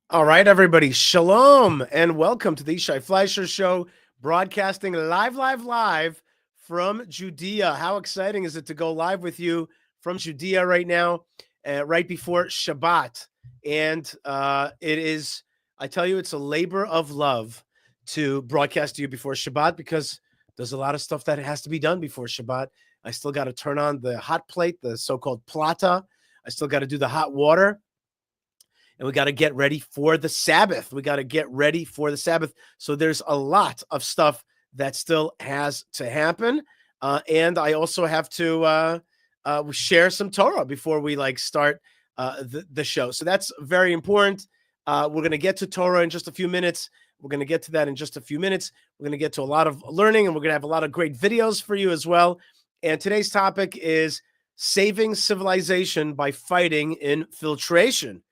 All right, everybody. Shalom and welcome to the Yishai Fleischer Show, broadcasting live from Judea. How exciting is it to go live with you from Judea right now, right before Shabbat? And it is, I tell you, it's a labor of love to broadcast to you before Shabbat because there's a lot of stuff that has to be done before Shabbat. I still got to turn on the hot plate, the so-called plata. I still got to do the hot water. And we got to get ready for the Sabbath. We got to get ready for the Sabbath. So there's a lot of stuff that still has to happen. And I also have to share some Torah before we start the show. So that's very important. We're going to get to Torah in just a few minutes. We're going to get to that in just a few minutes. We're going to get to a lot of learning, and we're going to have a lot of great videos for you as well. And today's topic is saving civilization by fighting infiltration.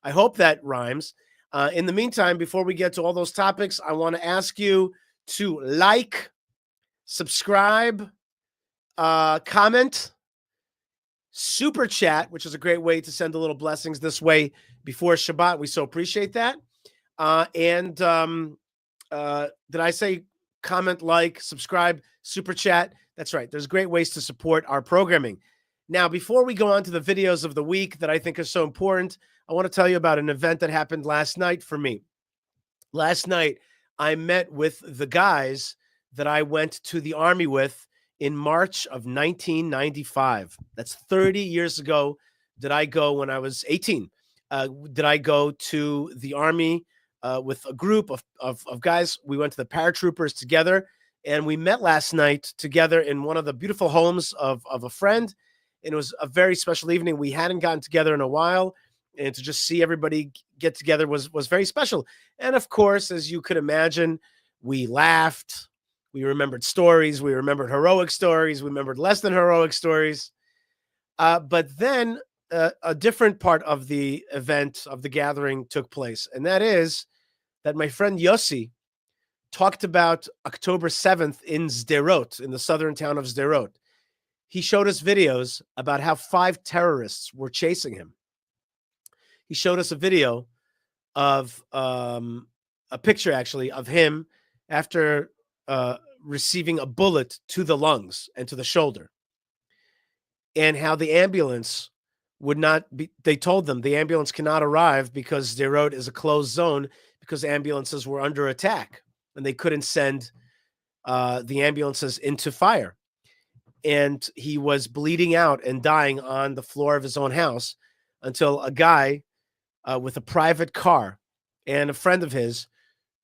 I hope that rhymes. In the meantime, before we get to all those topics, I want to ask you to like, subscribe, comment, super chat, which is a great way to send a little blessings this way before Shabbat. We so appreciate that. Did I say comment, like, subscribe, super chat? That's right. There's great ways to support our programming. Now, before we go on to the videos of the week that I think are so important, I want to tell you about an event that happened last night for me. Last night, I met with the guys that I went to the Army with in March of 1995. That's 30 years ago. Did I go when I was 18? Did I go to the Army with a group of guys? We went to the paratroopers together, and we met last night together in one of the beautiful homes of a friend. And it was a very special evening. We hadn't gotten together in a while, and to just see everybody get together was very special. And of course, as you could imagine, we laughed, we remembered stories, we remembered heroic stories, we remembered less than heroic stories. But then a different part of the event, of the gathering, took place, and that is that my friend Yossi talked about October 7th in Sderot, in the southern town of Sderot. He showed us videos about how 5 terrorists were chasing him. He showed us a video of a picture, actually, of him after receiving a bullet to the lungs and to the shoulder, and how the ambulance would not be. They told them the ambulance cannot arrive because Sderot is a closed zone because ambulances were under attack and they couldn't send the ambulances into fire. And he was bleeding out and dying on the floor of his own house until a guy with a private car and a friend of his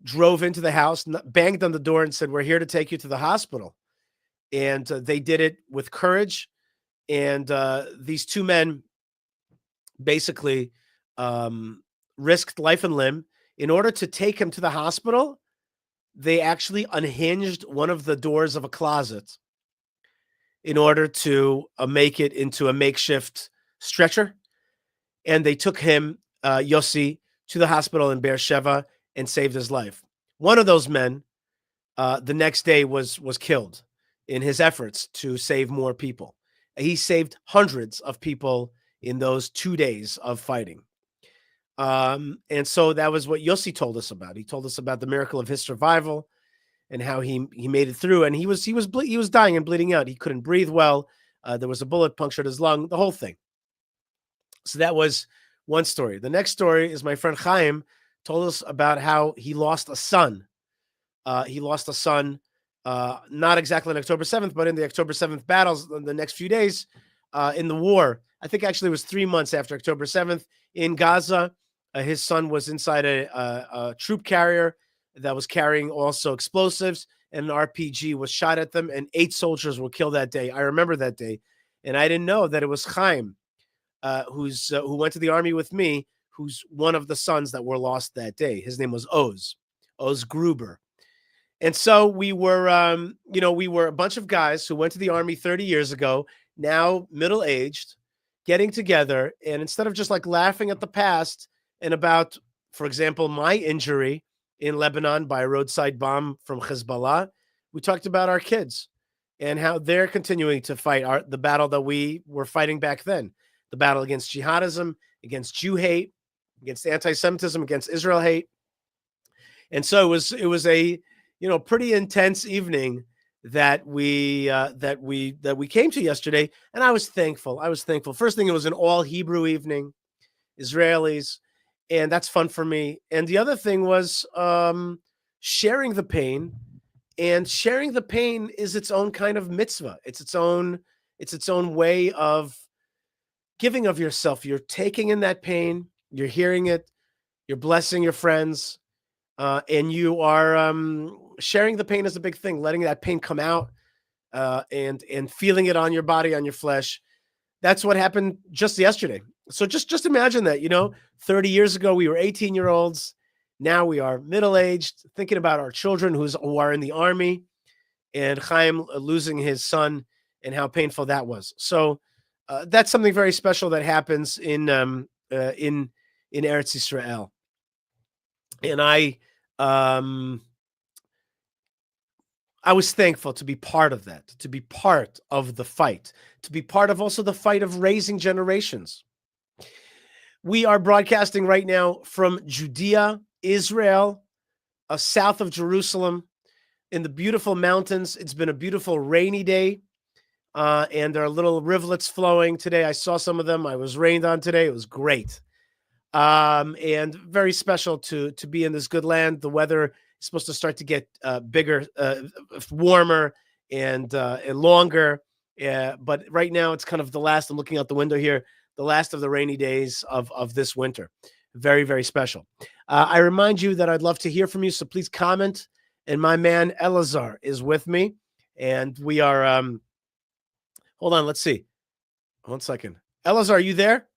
drove into the house, banged on the door, and said, "We're here to take you to the hospital." And they did it with courage. And these 2 men basically risked life and limb. In order to take him to the hospital, they actually unhinged one of the doors of a closet in order to make it into a makeshift stretcher. And they took him, Yossi, to the hospital in Beersheba and saved his life. One of those men, the next day, was killed in his efforts to save more people. He saved hundreds of people in those 2 days of fighting. And so that was what Yossi told us about. He told us about the miracle of his survival and how he made it through. And he was dying and bleeding out. He couldn't breathe well. There was a bullet punctured his lung, the whole thing. So that was one story. The next story is my friend Chaim told us about how he lost a son. He lost a son, not exactly on October 7th, but in the October 7th battles the next few days in the war. I think actually it was 3 months after October 7th in Gaza. His son was inside a troop carrier that was carrying also explosives, and an RPG was shot at them, and 8 soldiers were killed that day. I remember that day, and I didn't know that it was Chaim, who went to the Army with me, who's one of the sons that were lost that day. His name was Oz Gruber. And so we were, we were a bunch of guys who went to the Army 30 years ago, now middle-aged, getting together, and instead of just laughing at the past and about, for example, my injury in Lebanon by a roadside bomb from Hezbollah, we talked about our kids and how they're continuing to fight the battle that we were fighting back then, the battle against jihadism, against Jew hate, against anti-Semitism, against Israel hate. And so it was a pretty intense evening that we came to yesterday, and I was thankful. First thing, it was an all Hebrew evening, Israelis, and that's fun for me. And the other thing was sharing the pain, and sharing the pain is its own kind of mitzvah. It's its own way of giving of yourself. You're taking in that pain, you're hearing it, you're blessing your friends, and you are sharing the pain is a big thing, letting that pain come out, and feeling it on your body, on your flesh. That's what happened just yesterday. So just imagine that, 30 years ago, we were 18-year-olds. Now we are middle-aged, thinking about our children who are in the army, and Chaim losing his son and how painful that was. So that's something very special that happens in Eretz Yisrael. And I was thankful to be part of that, to be part of the fight, to be part of also the fight of raising generations. We are broadcasting right now from Judea, Israel, south of Jerusalem, in the beautiful mountains. It's been a beautiful rainy day, and there are little rivulets flowing today. I saw some of them. I was rained on today. It was great, and very special to be in this good land. The weather is supposed to start to get bigger, warmer, and longer. But right now it's kind of the last. I'm looking out the window here. The last of the rainy days of this winter. Very, very special. I remind you that I'd love to hear from you, so please comment. And my man Elazar is with me, and we are. Hold on, let's see. 1 second. Elazar, are you there?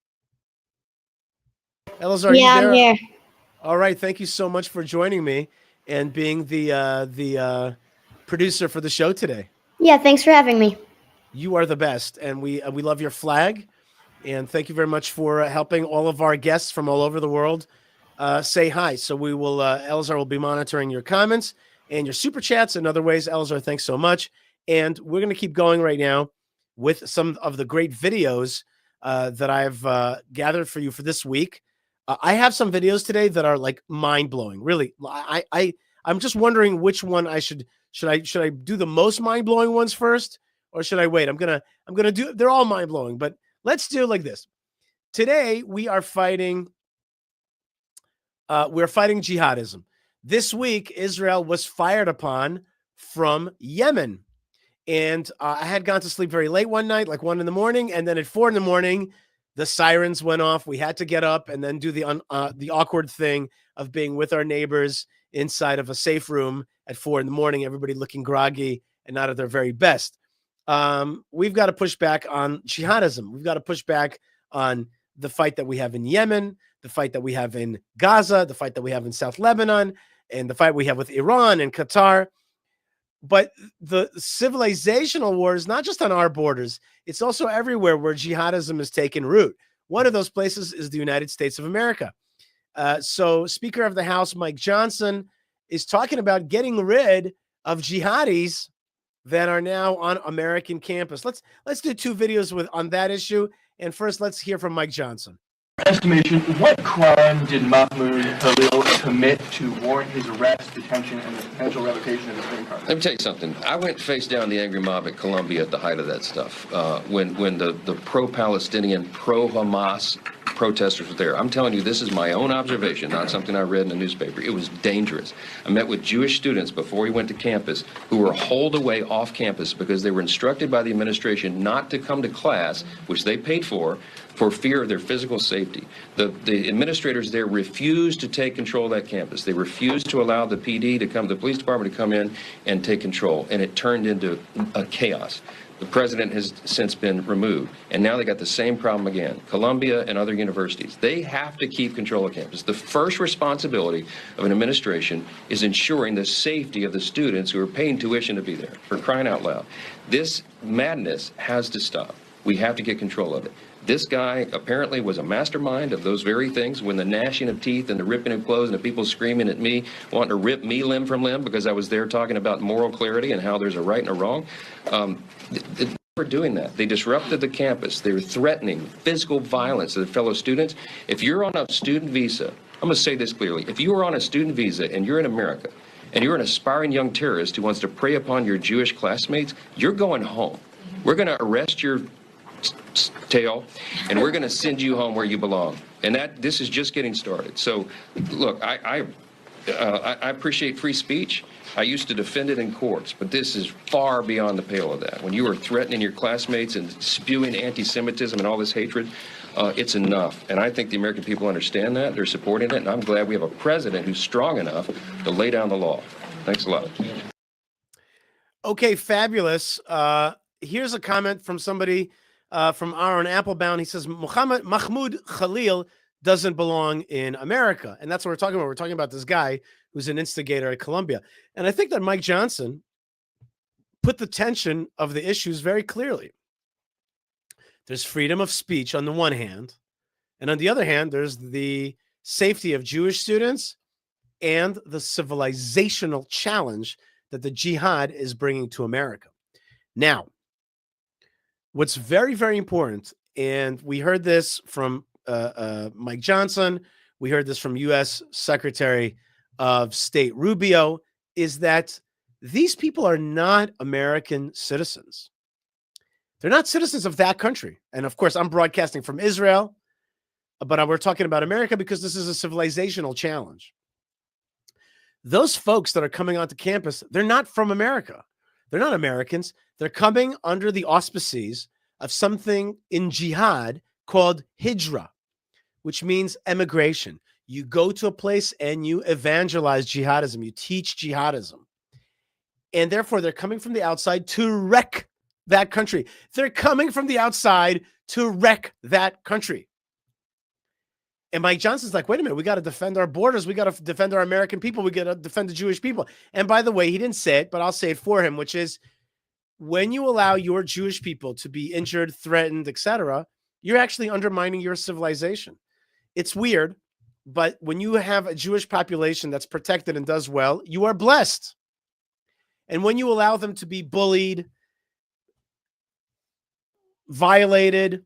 Elazar, are you there? I'm here. All right. Thank you so much for joining me and being the producer for the show today. Yeah, thanks for having me. You are the best, and we love your flag. And thank you very much for helping all of our guests from all over the world say hi. So we will, Elazar will be monitoring your comments and your super chats and other ways. Elazar, thanks so much. And we're going to keep going right now with some of the great videos that I've gathered for you for this week. I have some videos today that are like mind blowing. Really, I'm just wondering which one I should I do the most mind blowing ones first, or should I wait? I'm gonna do. They're all mind blowing, but let's do it like this. Today we are fighting. We're fighting jihadism. This week, Israel was fired upon from Yemen. And I had gone to sleep very late one night, like 1 a.m, and then at 4 a.m, the sirens went off. We had to get up and then do the awkward thing of being with our neighbors inside of a safe room at 4 a.m. Everybody looking groggy and not at their very best. We've got to push back on jihadism. We've got to push back on the fight that we have in Yemen, the fight that we have in Gaza, the fight that we have in South Lebanon, and the fight we have with Iran and Qatar. But the civilizational war is not just on our borders. It's also everywhere where jihadism has taken root. One of those places is the United States of America. So Speaker of the House Mike Johnson is talking about getting rid of jihadis that are now on American campus. Let's do 2 videos on that issue. And first, let's hear from Mike Johnson. Estimation, what crime did Mahmoud Khalil commit to warrant his arrest, detention, and the potential revocation of his green card? Let me tell you something. I went face down the angry mob at Columbia at the height of that stuff, when the pro-Palestinian, pro-Hamas protesters were there. I'm telling you, this is my own observation, not something I read in the newspaper. It was dangerous. I met with Jewish students before we went to campus who were hauled away off campus because they were instructed by the administration not to come to class, which they paid for fear of their physical safety. The administrators there refused to take control of that campus. They refused to allow the PD to come, the police department to come in and take control, and it turned into a chaos. The president has since been removed, and now they got the same problem again. Columbia and other universities, they have to keep control of campus. The first responsibility of an administration is ensuring the safety of the students who are paying tuition to be there, for crying out loud. This madness has to stop. We have to get control of it. This guy apparently was a mastermind of those very things, when the gnashing of teeth and the ripping of clothes and the people screaming at me, wanting to rip me limb from limb because I was there talking about moral clarity and how there's a right and a wrong. were doing that. They disrupted the campus. They were threatening physical violence to their fellow students. If you're on a student visa, I'm going to say this clearly. If you are on a student visa and you're in America and you're an aspiring young terrorist who wants to prey upon your Jewish classmates, you're going home. We're going to arrest your tail and we're going to send you home where you belong. And this is just getting started. So, look, I appreciate free speech. I used to defend it in courts, but this is far beyond the pale of that. When you are threatening your classmates and spewing anti-Semitism and all this hatred, it's enough. And I think the American people understand that. They're supporting it. And I'm glad we have a president who's strong enough to lay down the law. Thanks a lot. Okay, fabulous. Here's a comment from somebody from Aaron Applebound. He says, Mahmoud Khalil doesn't belong in America. And that's what we're talking about. We're talking about this guy who's an instigator at Columbia. And I think that Mike Johnson put the tension of the issues very clearly. There's freedom of speech on the one hand, and on the other hand, there's the safety of Jewish students and the civilizational challenge that the jihad is bringing to America. Now, what's very, very important, and we heard this from Mike Johnson, we heard this from U.S. Secretary of State Rubio, is that these people are not American citizens. They're not citizens of that country. And of course, I'm broadcasting from Israel, but we're talking about America because this is a civilizational challenge. Those folks that are coming onto campus, they're not from America. They're not Americans. They're coming under the auspices of something in jihad called hijra, which means emigration. You go to a place and you evangelize jihadism. You teach jihadism. And therefore, they're coming from the outside to wreck that country. They're coming from the outside to wreck that country. And Mike Johnson's like, wait a minute, we got to defend our borders. We got to defend our American people. We got to defend the Jewish people. And by the way, he didn't say it, but I'll say it for him, which is when you allow your Jewish people to be injured, threatened, etc., you're actually undermining your civilization. It's weird, but when you have a Jewish population that's protected and does well, you are blessed. And when you allow them to be bullied, violated,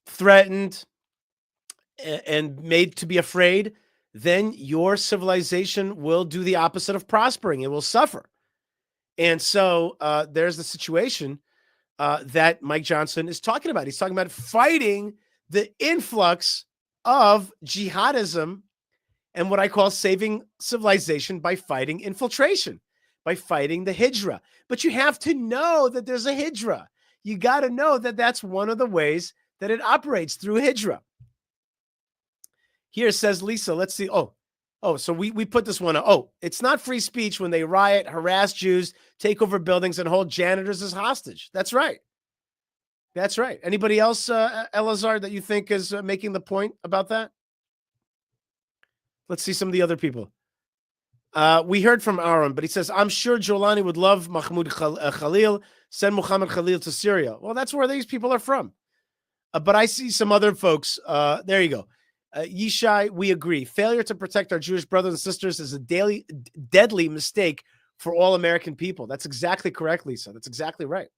threatened, and made to be afraid, then your civilization will do the opposite of prospering. It will suffer. And so there's the situation that Mike Johnson is talking about. He's talking about fighting the influx of jihadism and what I call saving civilization by fighting infiltration, by fighting the hijra. But you have to know that there's a hijra. You got to know that that's one of the ways that it operates, through hijra. Here says Lisa, let's see. So we put this one. It's not free speech when they riot, harass Jews, take over buildings, and hold janitors as hostage. That's right. That's right. Anybody else, Elazar, that you think is making the point about that? Let's see some of the other people. We heard from Aaron, but he says, I'm sure Jolani would love Mahmoud Khalil. Send Muhammad Khalil to Syria. Well, that's where these people are from. But I see some other folks. There you go. Yishai, we agree. Failure to protect our Jewish brothers and sisters is a deadly mistake for all American people. That's exactly correct, Lisa. That's exactly right.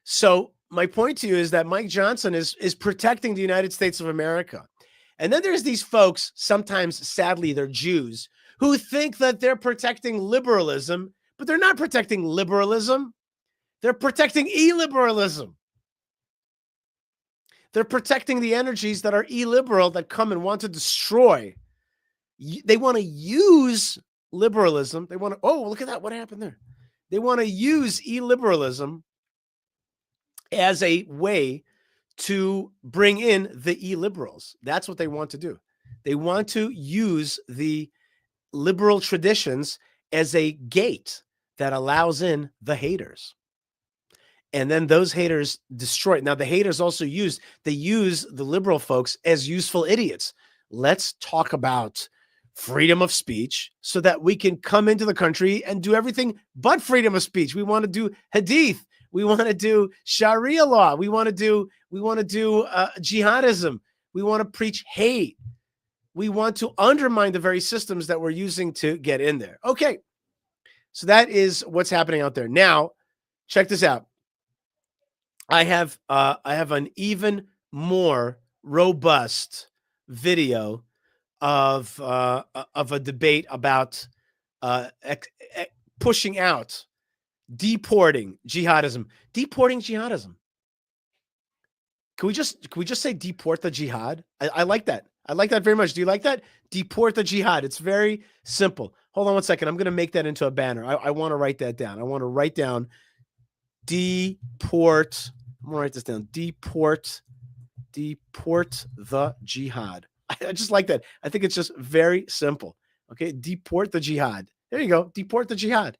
So my point to you is that Mike Johnson is protecting the United States of America. And then there's these folks, sometimes, sadly, they're Jews, who think that they're protecting liberalism, but they're not protecting liberalism. They're protecting illiberalism. They're protecting the energies that are illiberal, that come and want to destroy. They want to use liberalism. They want to, look at that. What happened there? They want to use illiberalism as a way to bring in the illiberals. That's what they want to do. They want to use the liberal traditions as a gate that allows in the haters. And then those haters destroy it. Now, the haters also use the liberal folks as useful idiots. Let's talk about freedom of speech so that we can come into the country and do everything but freedom of speech. We want to do hadith. We want to do Sharia law. We want to do jihadism. We want to preach hate. We want to undermine the very systems that we're using to get in there. Okay. So that is what's happening out there. Now, check this out. I have an even more robust video of a debate about pushing out, deporting jihadism. Can we just say deport the jihad? I like that. I like that very much. Do you like that? Deport the jihad. It's very simple. Hold on one second. I'm going to make that into a banner. I want to write that down. I want to write down deport. I'm going to write this down. Deport the jihad. I just like that. I think it's just very simple. Okay. Deport the jihad. There you go. Deport the jihad.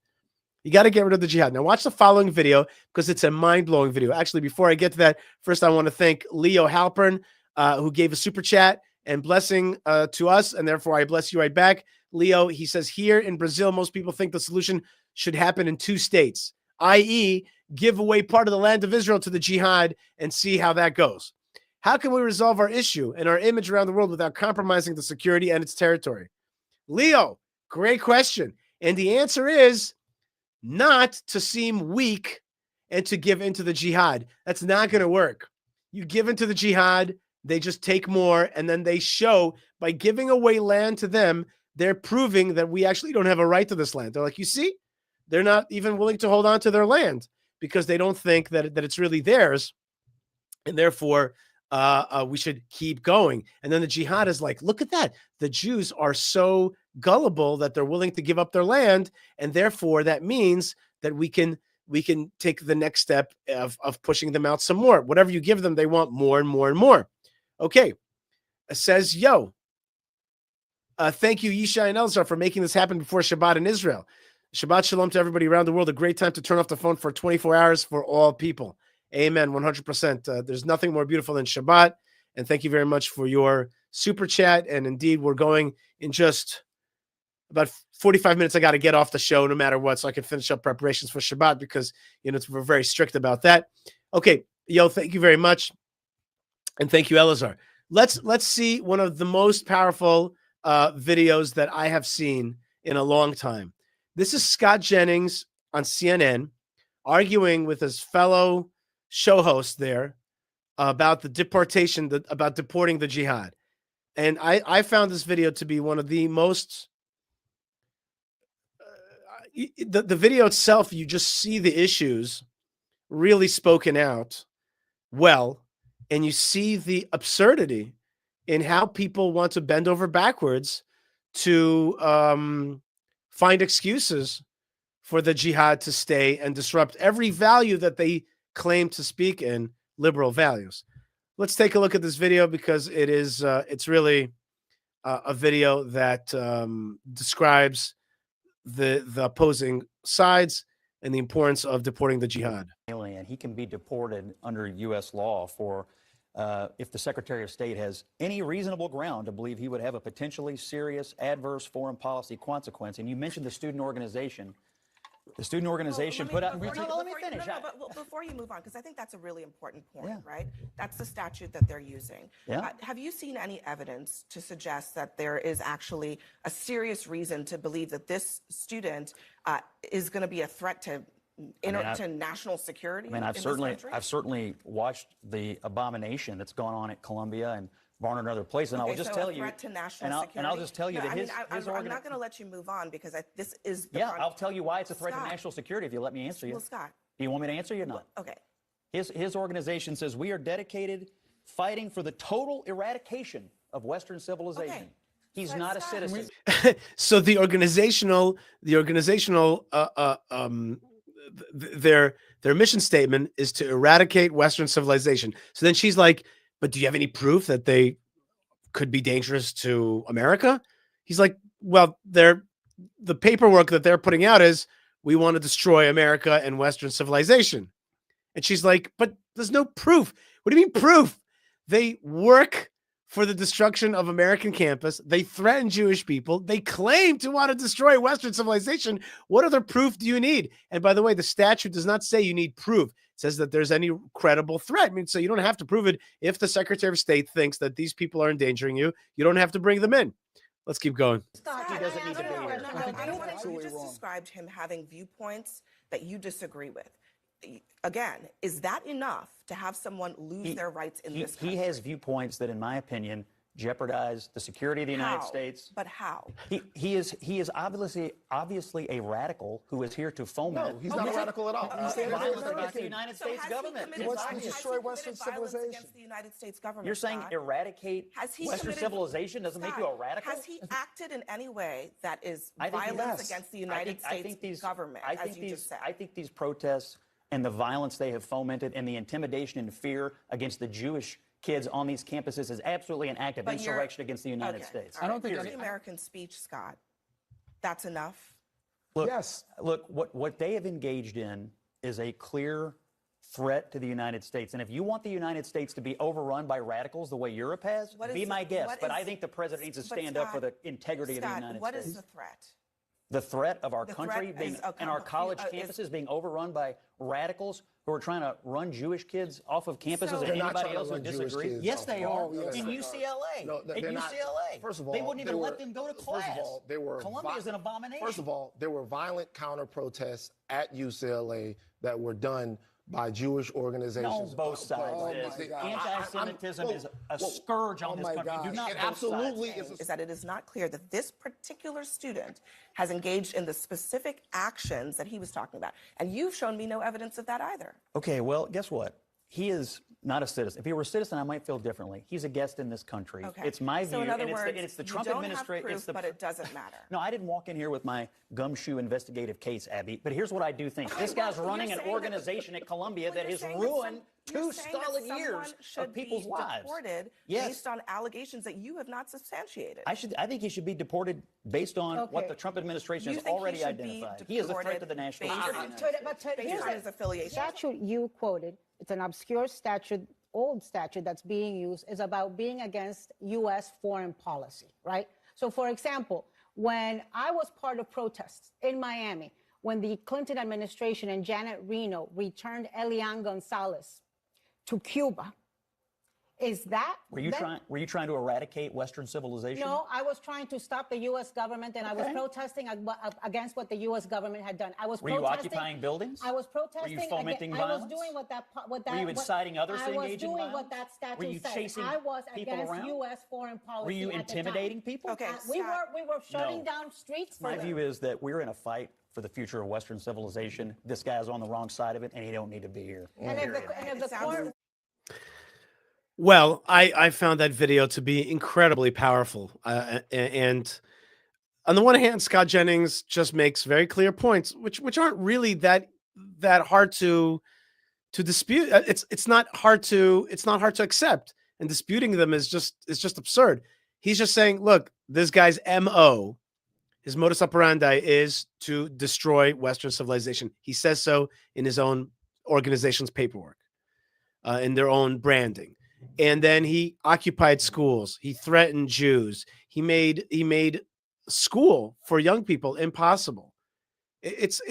You got to get rid of the jihad. Now watch the following video because it's a mind-blowing video. Actually, before I get to that, first I want to thank Leo Halpern, who gave a super chat and blessing to us, and therefore I bless you right back. Leo, he says, here in Brazil, most people think the solution should happen in 2 states, i.e., give away part of the land of Israel to the jihad and see how that goes. How can we resolve our issue and our image around the world without compromising the security and its territory? Leo, great question. And the answer is not to seem weak and to give into the jihad. That's not going to work. You give into the jihad, they just take more, and then they show by giving away land to them, they're proving that we actually don't have a right to this land. They're like, you see, they're not even willing to hold on to their land because they don't think that it's really theirs, and therefore we should keep going. And then the jihad is like, look at that. The Jews are so gullible that they're willing to give up their land, and therefore that means that we can take the next step of pushing them out some more. Whatever you give them, they want more and more and more. Okay, it says, yo, thank you, Yishai and Elzar, for making this happen before Shabbat in Israel. Shabbat shalom to everybody around the world. A great time to turn off the phone for 24 hours for all people. Amen, 100%. There's nothing more beautiful than Shabbat. And thank you very much for your super chat. And indeed, we're going in just about 45 minutes. I got to get off the show no matter what, so I can finish up preparations for Shabbat because, we're very strict about that. Okay, yo, thank you very much. And thank you, Elazar. Let's see one of the most powerful videos that I have seen in a long time. This is Scott Jennings on CNN arguing with his fellow show host there about the deportation, about deporting the jihad. And I found this video to be one of the most, the video itself, you just see the issues really spoken out well, and you see the absurdity in how people want to bend over backwards to find excuses for the jihad to stay and disrupt every value that they claim to speak in, liberal values. Let's take a look at this video because it is it's really a video that describes the opposing sides and the importance of deporting the jihad. Alien, he can be deported under U.S. law for if the Secretary of State has any reasonable ground to believe he would have a potentially serious adverse foreign policy consequence. And you mentioned the student organization. The student organization put out. Let me finish. But before you move on, because I think that's a really important point, Yeah. right? That's the statute that they're using. Yeah. Have you seen any evidence to suggest that there is actually a serious reason to believe that this student is going to be a threat to to national security? I mean, I've certainly watched the abomination that's gone on at Columbia and Barnard and other places, and I will just tell you, to national security. and I'll just tell you that I'm not going to let you move on because this is the I'll tell you why it's a threat to national security if you let me answer you. Well, Scott, do you want me to answer you or not? Okay. His organization says we are dedicated fighting for the total eradication of Western civilization. Okay. He's not a citizen. So their mission statement is to eradicate Western civilization. So then she's like, but do you have any proof that they could be dangerous to America? He's like, well, the paperwork that they're putting out is we want to destroy America and Western civilization. And she's like, but there's no proof. What do you mean proof? They work for the destruction of American campus. They threaten Jewish people. They claim to want to destroy Western civilization. What other proof do you need? And by the way, the statute does not say you need proof. It says that there's any credible threat. I mean, so you don't have to prove it. If the Secretary of State thinks that these people are endangering you, you don't have to bring them in. Let's keep going. He doesn't need to be here. You just described him having viewpoints that you disagree with. again, is that enough to have someone lose their rights in this country? He has viewpoints that, in my opinion, jeopardize the security of the United States. But how? He is obviously a radical who is here to foment. No, he's not a radical at all. Violence against the United States government. He wants to destroy Western civilization. Against the United States government, You're saying Scott? eradicate Western civilization doesn't make you a radical? Has he acted in any way that is I think he violence has. against the United States government, as you just said? I think these protests and the violence they have fomented and the intimidation and fear against the Jewish kids on these campuses is absolutely an act of insurrection against the United States. I don't think the American speech, Scott. That's enough. Look, Yes. Look, what they have engaged in is a clear threat to the United States. And if you want the United States to be overrun by radicals the way Europe has, be my guest. But I think the president needs to stand up for the integrity of the United States. What is the threat? The threat of our country being and our college campuses being overrun by radicals who are trying to run Jewish kids off of campuses and anybody else who disagree. Yes, they are. In UCLA. No, in UCLA. First of all, they wouldn't even let them go to class. First of all, they were Columbia is an abomination. First of all, there were violent counter protests at UCLA that were done by Jewish organizations. No, both sides. Anti-Semitism is a scourge on this country. Do not absolutely is that it is not clear that this particular student has engaged in the specific actions that he was talking about. And you've shown me no evidence of that either. Okay, well, guess what? He is not a citizen. If he were a citizen, I might feel differently. He's a guest in this country. Okay. It's my view, so in other words, it's the Trump you don't administration. have proof, but it doesn't matter. No, I didn't walk in here with my gumshoe investigative case, Abby. But here's what I do think: this guy's running an organization at Columbia that has ruined 2 solid years of people's lives. Deported based on allegations that you have not substantiated. I think he should be deported based on what the Trump administration has already identified. He is a threat to the national security. But here's his affiliation. Statute you quoted. It's an obscure statute, old statute that's being used, is about being against U.S. foreign policy, right? So, for example, when I was part of protests in Miami, when the Clinton administration and Janet Reno returned Elian Gonzalez to Cuba, is that... Were you trying to eradicate Western civilization? No, I was trying to stop the U.S. government, and I was protesting against what the U.S. government had done. Were you occupying buildings? I was protesting. Were you fomenting violence? I was doing what that... Were you inciting others to engage in violence? I was doing what that statute said. Were you chasing I was people against around? U.S. foreign policy. Were you intimidating people? Okay, we were shutting down streets for My them. view is that we're in a fight for the future of Western civilization. This guy's on the wrong side of it, and he don't need to be here. And if the court... Well, I found that video to be incredibly powerful. And on the one hand, Scott Jennings just makes very clear points, which aren't really that hard to dispute. It's not hard to accept, and disputing them is just absurd. He's just saying, look, this guy's MO, his modus operandi is to destroy Western civilization. He says so in his own organization's paperwork, in their own branding. And then he occupied schools. He threatened Jews. He made school for young people impossible. It's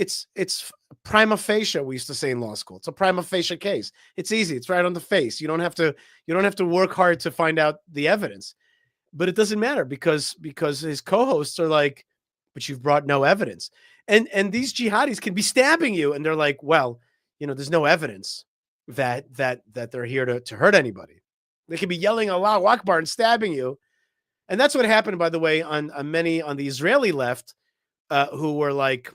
prima facie, we used to say in law school. It's a prima facie case. It's easy. It's right on the face. You don't have to work hard to find out the evidence. But it doesn't matter because his co-hosts are like, but you've brought no evidence. And these jihadis can be stabbing you, and they're like, well, there's no evidence that they're here to hurt anybody. They could be yelling Allahu Akbar and stabbing you. And that's what happened, by the way, on the Israeli left, who were like,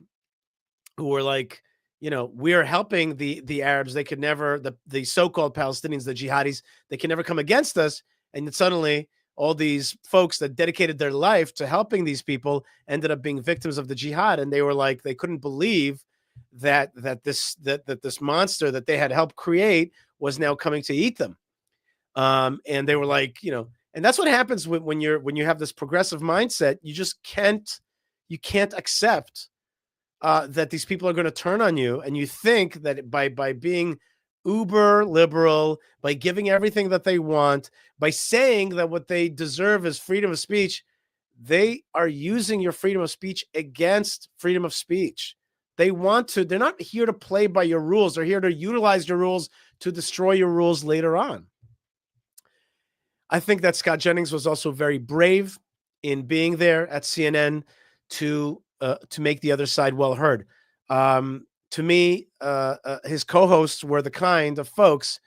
we are helping the Arabs. They could never, the so-called Palestinians, the jihadis, they can never come against us. And then suddenly all these folks that dedicated their life to helping these people ended up being victims of the jihad. And they were like, they couldn't believe that this monster that they had helped create was now coming to eat them. And they were like, and that's what happens when you have this progressive mindset. You just can't accept that these people are going to turn on you. And you think that by being uber liberal, by giving everything that they want, by saying that what they deserve is freedom of speech, they are using your freedom of speech against freedom of speech. They're not here to play by your rules. They're here to utilize your rules to destroy your rules later on. I think that Scott Jennings was also very brave in being there at CNN to make the other side well heard. to me, his co-hosts were the kind of folks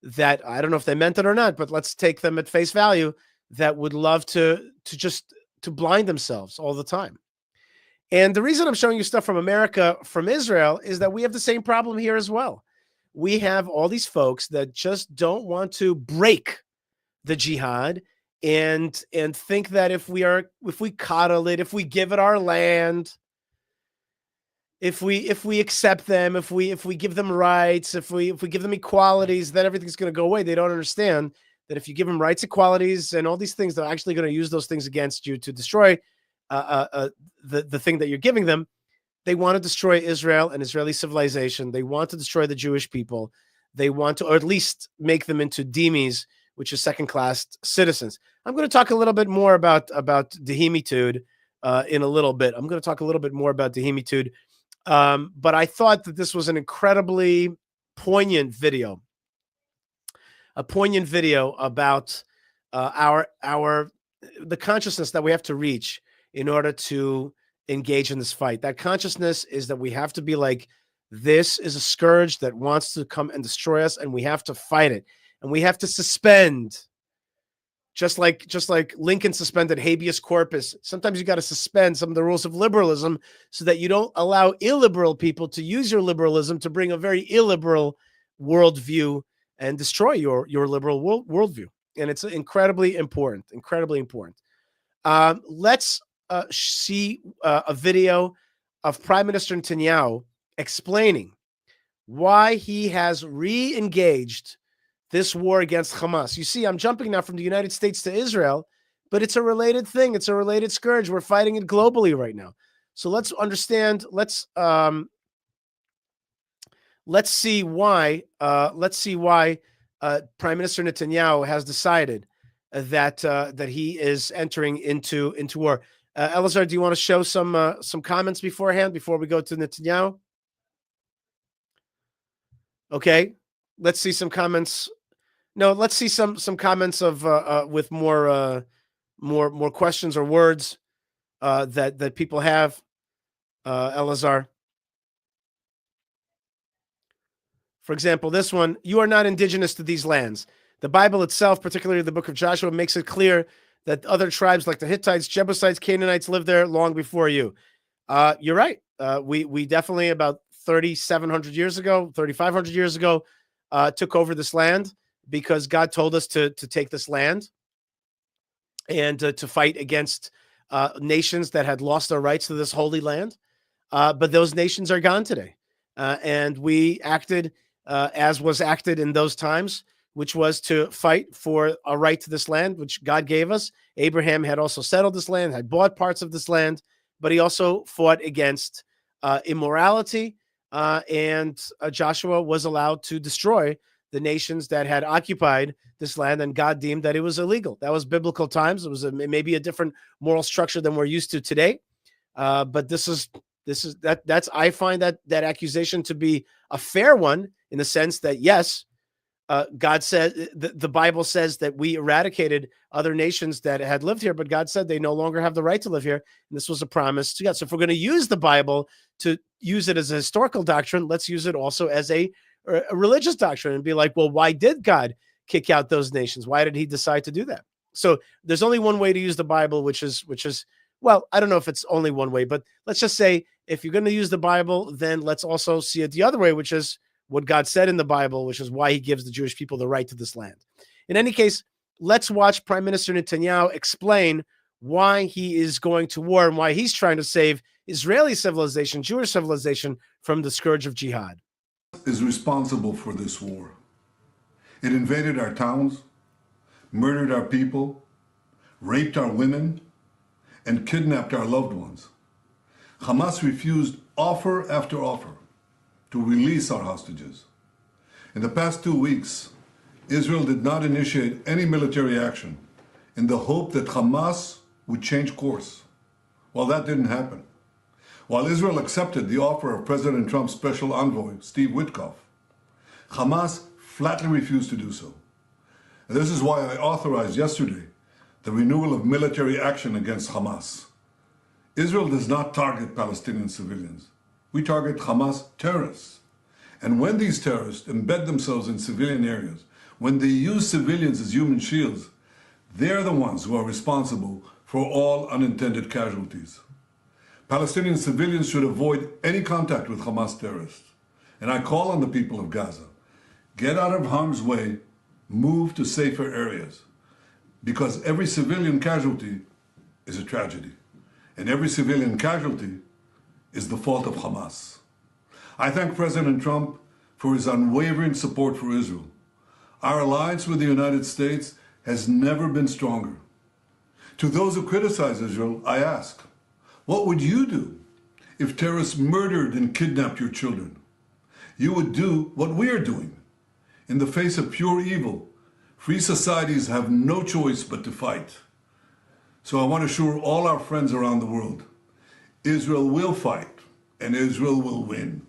that I don't know if they meant it or not, but let's take them at face value, that would love to blind themselves all the time. And the reason I'm showing you stuff from America, from Israel, is that we have the same problem here as well. We have all these folks that just don't want to break the jihad and think that if we coddle it, if we give it our land, if we accept them, if we give them rights, if we give them equalities, then everything's going to go away. They don't understand that if you give them rights, equalities, and all these things, they're actually going to use those things against you to destroy the thing that you're giving them. They want to destroy Israel and Israeli civilization. They want to destroy the Jewish people. They want to, or at least make them into dhimmis, which is second-class citizens. I'm going to talk a little bit more about dhimitude in a little bit. I'm going to talk a little bit more about dhimitude. But I thought that this was an incredibly poignant video, about the consciousness that we have to reach in order to engage in this fight. That consciousness is that we have to be like, this is a scourge that wants to come and destroy us, and we have to fight it, and we have to suspend. Just like Lincoln suspended habeas corpus. Sometimes you got to suspend some of the rules of liberalism so that you don't allow illiberal people to use your liberalism to bring a very illiberal worldview and destroy your liberal worldview. And it's incredibly important, Let's see a video of Prime Minister Netanyahu explaining why he has re-engaged this war against Hamas. You see, I'm jumping now from the United States to Israel, but it's a related thing. It's a related scourge. We're fighting it globally right now. So let's understand. Let's see why. Prime Minister Netanyahu has decided that he is entering into war. Elazar, do you want to show some comments beforehand before we go to Netanyahu? Okay, let's see some comments. No, let's see some comments of with more questions or words that people have. Elazar, for example, this one: you are not indigenous to these lands. The Bible itself, particularly the book of Joshua, makes it clear that other tribes like the Hittites, Jebusites, Canaanites lived there long before you. You're right. We definitely, about 3,700 years ago, 3,500 years ago, took over this land, because God told us to take this land and to fight against nations that had lost their rights to this holy land. But those nations are gone today. And we acted as was acted in those times, which was to fight for a right to this land, which God gave us. Abraham had also settled this land, had bought parts of this land, but he also fought against immorality. And Joshua was allowed to destroy the nations that had occupied this land, and God deemed that it was illegal. That was biblical times. It was maybe a different moral structure than we're used to today. But that's I find that accusation to be a fair one, in the sense that, yes, God said, the Bible says that we eradicated other nations that had lived here, but God said they no longer have the right to live here. And this was a promise to God. So if we're going to use the Bible to use it as a historical doctrine, let's use it also as a religious doctrine, and be like, well, why did God kick out those nations? Why did he decide to do that? So there's only one way to use the Bible, which is, well, I don't know if it's only one way, but let's just say, if you're going to use the Bible, then let's also see it the other way, which is what God said in the Bible, which is why he gives the Jewish people the right to this land. In any case, let's watch Prime Minister Netanyahu explain why he is going to war and why he's trying to save Israeli civilization, Jewish civilization, from the scourge of jihad. Is responsible for this war. It invaded our towns, murdered our people, raped our women, and kidnapped our loved ones. Hamas refused offer after offer to release our hostages. In the past 2 weeks, Israel did not initiate any military action in the hope that Hamas would change course. Well, that didn't happen. While Israel accepted the offer of President Trump's special envoy, Steve Witkoff, Hamas flatly refused to do so. And this is why I authorized yesterday the renewal of military action against Hamas. Israel does not target Palestinian civilians. We target Hamas terrorists. And when these terrorists embed themselves in civilian areas, when they use civilians as human shields, they're the ones who are responsible for all unintended casualties. Palestinian civilians should avoid any contact with Hamas terrorists. And I call on the people of Gaza, get out of harm's way, move to safer areas. Because every civilian casualty is a tragedy. And every civilian casualty is the fault of Hamas. I thank President Trump for his unwavering support for Israel. Our alliance with the United States has never been stronger. To those who criticize Israel, I ask, what would you do if terrorists murdered and kidnapped your children? You would do what we are doing. In the face of pure evil, free societies have no choice but to fight. So I want to assure all our friends around the world, Israel will fight and Israel will win.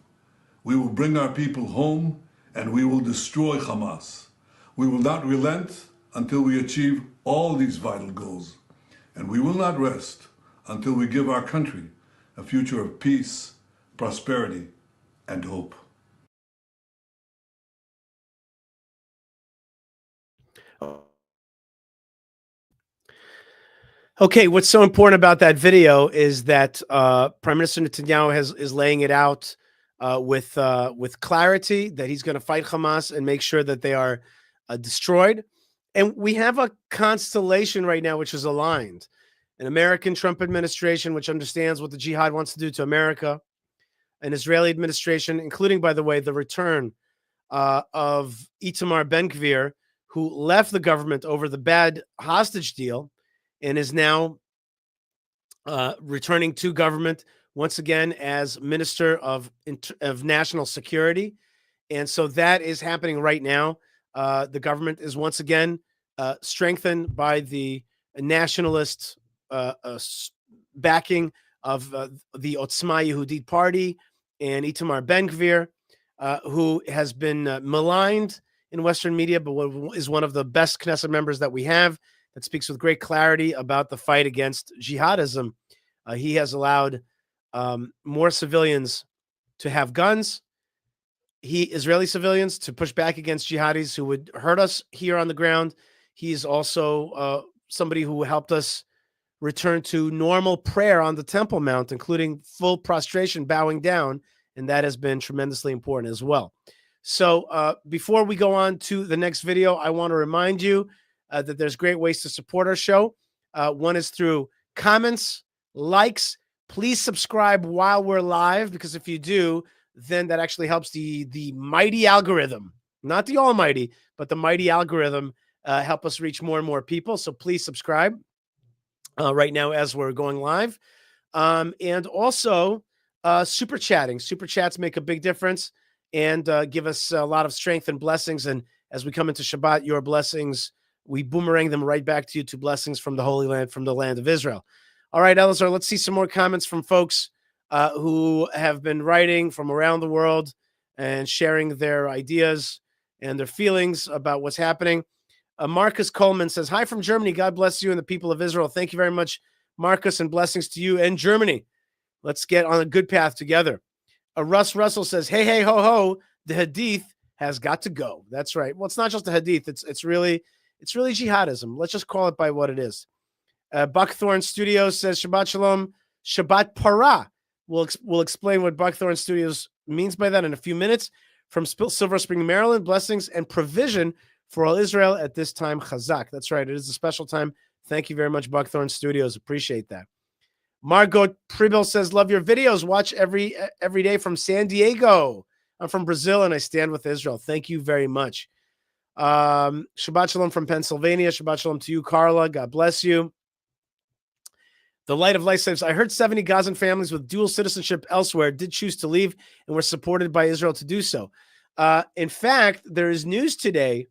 We will bring our people home and we will destroy Hamas. We will not relent until we achieve all these vital goals. And we will not rest until we give our country a future of peace, prosperity, and hope. Okay, what's so important about that video is that Prime Minister Netanyahu is laying it out with clarity that he's going to fight Hamas and make sure that they are destroyed. And we have a constellation right now which is aligned. An American Trump administration which understands what the jihad wants to do to America, an Israeli administration, including, by the way, the return of Itamar Ben-Gvir, who left the government over the bad hostage deal and is now returning to government once again as Minister of National Security. And so that is happening right now. The government is once again strengthened by the nationalist backing of the Otzma Yehudit party and Itamar Ben-Gvir, who has been maligned in Western media, but is one of the best Knesset members that we have, that speaks with great clarity about the fight against jihadism. He has allowed more civilians to have guns, Israeli civilians to push back against jihadis who would hurt us here on the ground. He's also somebody who helped us return to normal prayer on the Temple Mount, including full prostration, bowing down, and that has been tremendously important as well. So before we go on to the next video, I want to remind you that there's great ways to support our show. One is through comments, likes. Please subscribe while we're live, because if you do, then that actually helps the mighty algorithm, not the almighty, but the mighty algorithm help us reach more and more people. So please subscribe right now as we're going live. And also super chatting. Super chats make a big difference and give us a lot of strength and blessings. And as we come into Shabbat, your blessings, we boomerang them right back to you, to blessings from the Holy Land, from the land of Israel. All right, Elazar, let's see some more comments from folks who have been writing from around the world and sharing their ideas and their feelings about what's happening. Marcus Coleman says, hi from Germany. God bless you and the people of Israel. Thank you very much, Marcus, and blessings to you and Germany. Let's get on a good path together. Russ Russell says, hey, hey, ho, ho, the Hadith has got to go. That's right. Well, it's not just the Hadith. It's really jihadism. Let's just call it by what it is. Buckthorn Studios says, Shabbat Shalom, Shabbat Para. We'll explain what Buckthorn Studios means by that in a few minutes. From Silver Spring, Maryland, blessings and provision for all Israel at this time. Chazak. That's right. It is a special time. Thank you very much, Buckthorn Studios. Appreciate that. Margot Pribel says, love your videos. Watch every day from San Diego. I'm from Brazil and I stand with Israel. Thank you very much. Shabbat Shalom from Pennsylvania. Shabbat Shalom to you, Carla. God bless you. The Light of Life says, I heard 70 Gazan families with dual citizenship elsewhere did choose to leave and were supported by Israel to do so. In fact, there is news today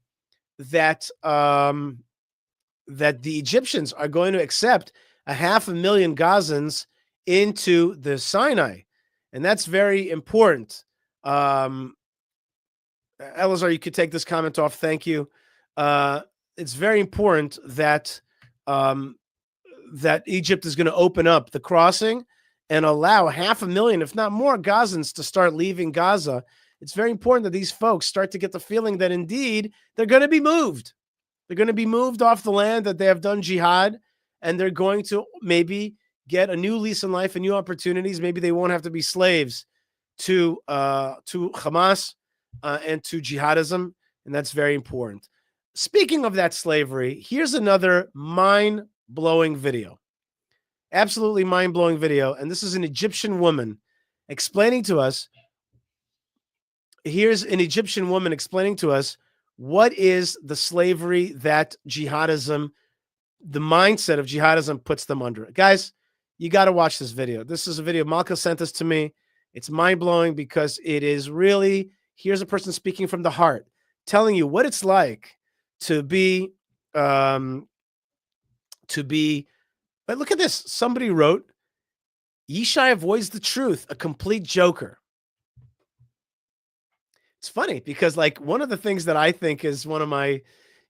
that that the Egyptians are going to accept 500,000 Gazans into the Sinai, and that's very important. Elazar, you could take this comment off. Thank you. It's very important that that Egypt is going to open up the crossing and allow 500,000, if not more, Gazans to start leaving Gaza, it's very important that these folks start to get the feeling that indeed they're going to be moved. They're going to be moved off the land, that they have done jihad, and they're going to maybe get a new lease on life and new opportunities. Maybe they won't have to be slaves to Hamas and to jihadism, and that's very important. Speaking of that slavery, here's another mind-blowing video. Absolutely mind-blowing video, and this is an Egyptian woman explaining to us. Here's an Egyptian woman explaining to us what is the slavery that jihadism, the mindset of jihadism puts them under. Guys, you got to watch this video. This is a video Malka sent this to me. It's mind-blowing because it is really, here's a person speaking from the heart, telling you what it's like to be, but look at this. Somebody wrote, Yishai avoids the truth, a complete joker. It's funny because, like, one of the things that I think is one of my,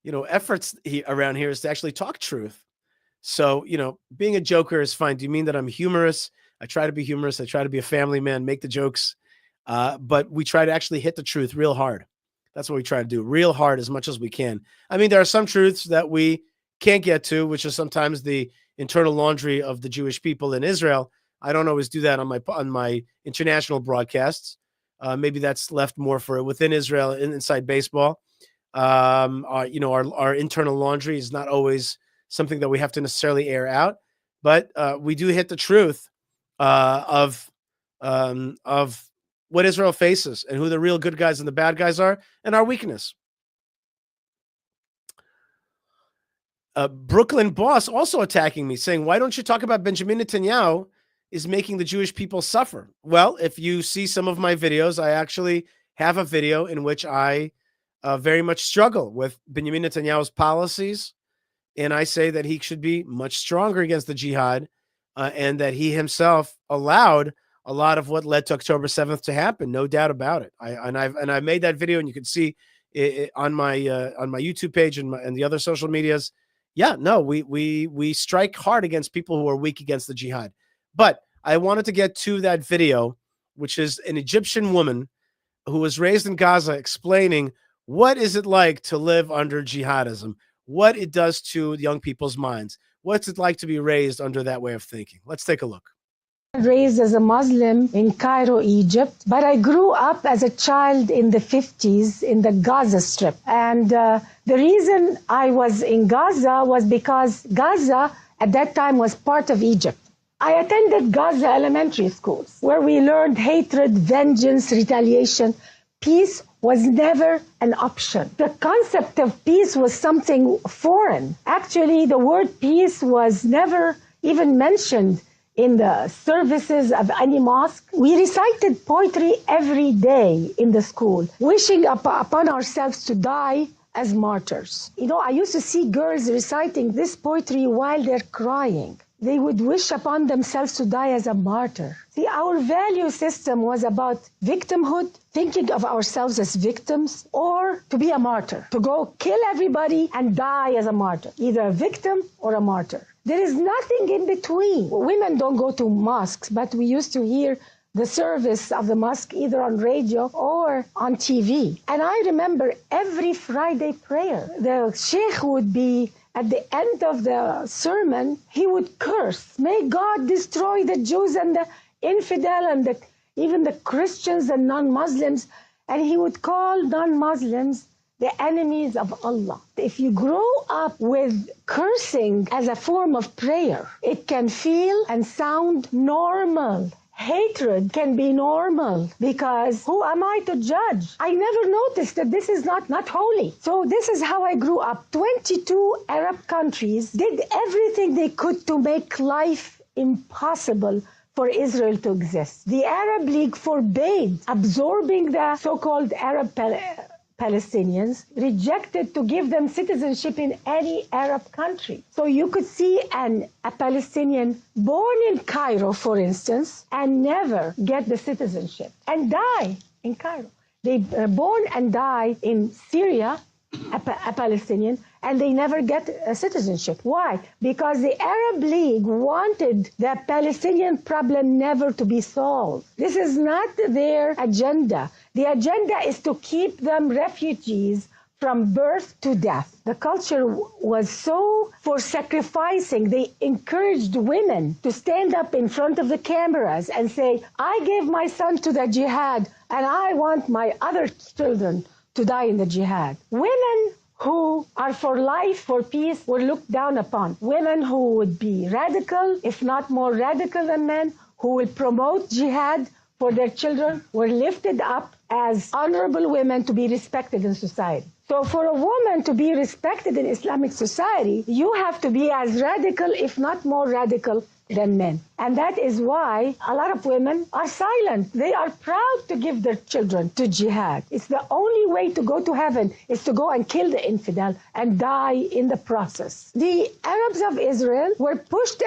efforts around here is to actually talk truth. So, being a joker is fine. Do you mean that I'm humorous? I try to be humorous. I try to be a family man, make the jokes. But we try to actually hit the truth real hard. That's what we try to do, real hard as much as we can. I mean, there are some truths that we can't get to, which is sometimes the internal laundry of the Jewish people in Israel. I don't always do that on my international broadcasts. Maybe that's left more for within Israel, inside baseball. Our internal laundry is not always something that we have to necessarily air out, but we do hit the truth of what Israel faces and who the real good guys and the bad guys are, and our weakness. Brooklyn Boss also attacking me, saying, why don't you talk about Benjamin Netanyahu is making the Jewish people suffer? Well, if you see some of my videos, I actually have a video in which I very much struggle with Benjamin Netanyahu's policies. And I say that he should be much stronger against the jihad and that he himself allowed a lot of what led to October 7th to happen. No doubt about it. I made that video, and you can see it on my YouTube page and the other social medias. Yeah, no, we strike hard against people who are weak against the jihad. But I wanted to get to that video, which is an Egyptian woman who was raised in Gaza explaining what is it like to live under jihadism, what it does to young people's minds, what's it like to be raised under that way of thinking. Let's take a look. Raised as a Muslim in Cairo, Egypt, but I grew up as a child in the 50s in the Gaza Strip. And the reason I was in Gaza was because Gaza at that time was part of Egypt. I attended Gaza elementary schools where we learned hatred, vengeance, retaliation. Peace was never an option. The concept of peace was something foreign. Actually, the word peace was never even mentioned in the services of any mosque. We recited poetry every day in the school, wishing upon ourselves to die as martyrs. I used to see girls reciting this poetry while they're crying. They would wish upon themselves to die as a martyr. See, our value system was about victimhood, thinking of ourselves as victims, or to be a martyr, to go kill everybody and die as a martyr, either a victim or a martyr. There is nothing in between. Women don't go to mosques, but we used to hear the service of the mosque either on radio or on TV. And I remember every Friday prayer, the sheikh would be at the end of the sermon, he would curse, may God destroy the Jews and the infidel and even the Christians and non-Muslims. And he would call non-Muslims the enemies of Allah. If you grow up with cursing as a form of prayer, it can feel and sound normal. Hatred can be normal because who am I to judge? I never noticed that this is not holy. So this is how I grew up. 22 Arab countries did everything they could to make life impossible for Israel to exist. The Arab League forbade absorbing the so-called Arab Palestinians, rejected to give them citizenship in any Arab country. So you could see a Palestinian born in Cairo, for instance, and never get the citizenship and die in Cairo. They are born and die in Syria a Palestinian, and they never get a citizenship. Why? Because the Arab League wanted the Palestinian problem never to be solved. This is not their agenda. The agenda is to keep them refugees from birth to death. The culture was so for sacrificing. They encouraged women to stand up in front of the cameras and say, I gave my son to the jihad, and I want my other children to die in the jihad. Women who are for life, for peace, were looked down upon. Women who would be radical, if not more radical than men, who will promote jihad for their children, were lifted up as honorable women to be respected in society. So for a woman to be respected in Islamic society, you have to be as radical, if not more radical, than men. And that is why a lot of women are silent. They are proud to give their children to jihad. It's the only way to go to heaven is to go and kill the infidel and die in the process. The Arabs of Israel were pushed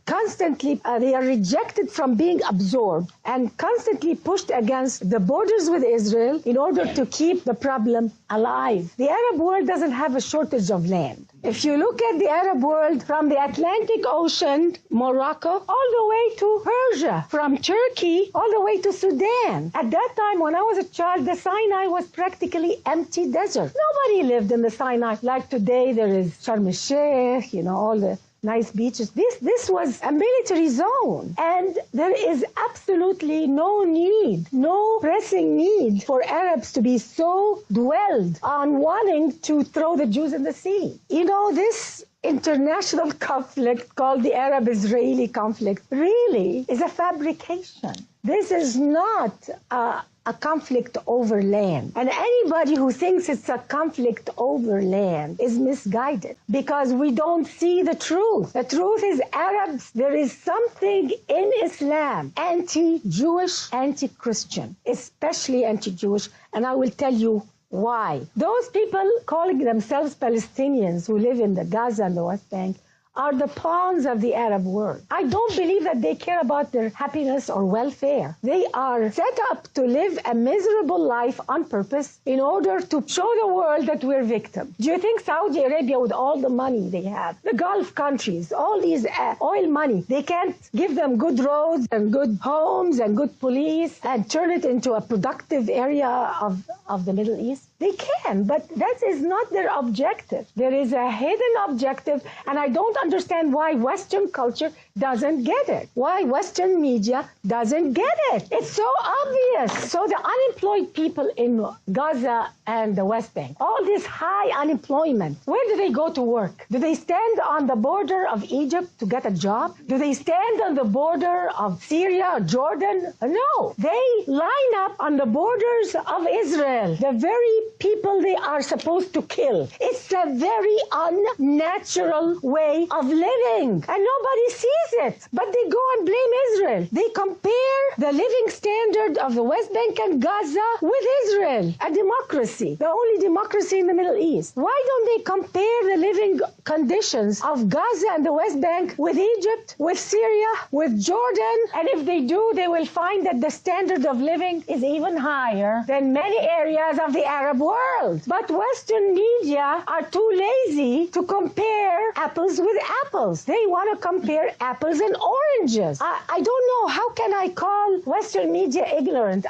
constantly. They are rejected from being absorbed and constantly pushed against the borders with Israel in order to keep the problem alive. The Arab world doesn't have a shortage of land. If you look at the Arab world from the Atlantic Ocean, Morocco, all the way to Persia, from Turkey all the way to Sudan. At that time, when I was a child, the Sinai was practically empty desert. Nobody lived in the Sinai. Like today, there is Sharm el-Sheikh, all the nice beaches. This was a military zone. And there is absolutely no need, no pressing need for Arabs to be so dwelled on wanting to throw the Jews in the sea. This international conflict called the Arab-Israeli conflict really is a fabrication. This is not a conflict over land. And anybody who thinks it's a conflict over land is misguided because we don't see the truth. The truth is Arabs, there is something in Islam anti-Jewish, anti-Christian, especially anti-Jewish, and I will tell you why. Those people calling themselves Palestinians who live in the Gaza and the West Bank are the pawns of the Arab world. I don't believe that they care about their happiness or welfare. They are set up to live a miserable life on purpose in order to show the world that we're victims. Do you think Saudi Arabia, with all the money they have, the Gulf countries, all these oil money, they can't give them good roads and good homes and good police and turn it into a productive area of the Middle East? They can, but that is not their objective. There is a hidden objective, and I don't understand why Western culture doesn't get it. Why Western media doesn't get it. It's so obvious. So the unemployed people in Gaza and the West Bank, all this high unemployment, where do they go to work? Do they stand on the border of Egypt to get a job? Do they stand on the border of Syria or Jordan? No. They line up on the borders of Israel, the very people they are supposed to kill. It's a very unnatural way of living, and nobody sees it. But they go and blame Israel. They compare the living standard of the West Bank and Gaza with Israel, a democracy, the only democracy in the Middle East. Why don't they compare the living conditions of Gaza and the West Bank with Egypt, with Syria, with Jordan? And if they do, they will find that the standard of living is even higher than many areas of the Arab world. But Western media are too lazy to compare apples with apples. They want to compare apples and oranges. I don't know, how can I call Western media ignorant?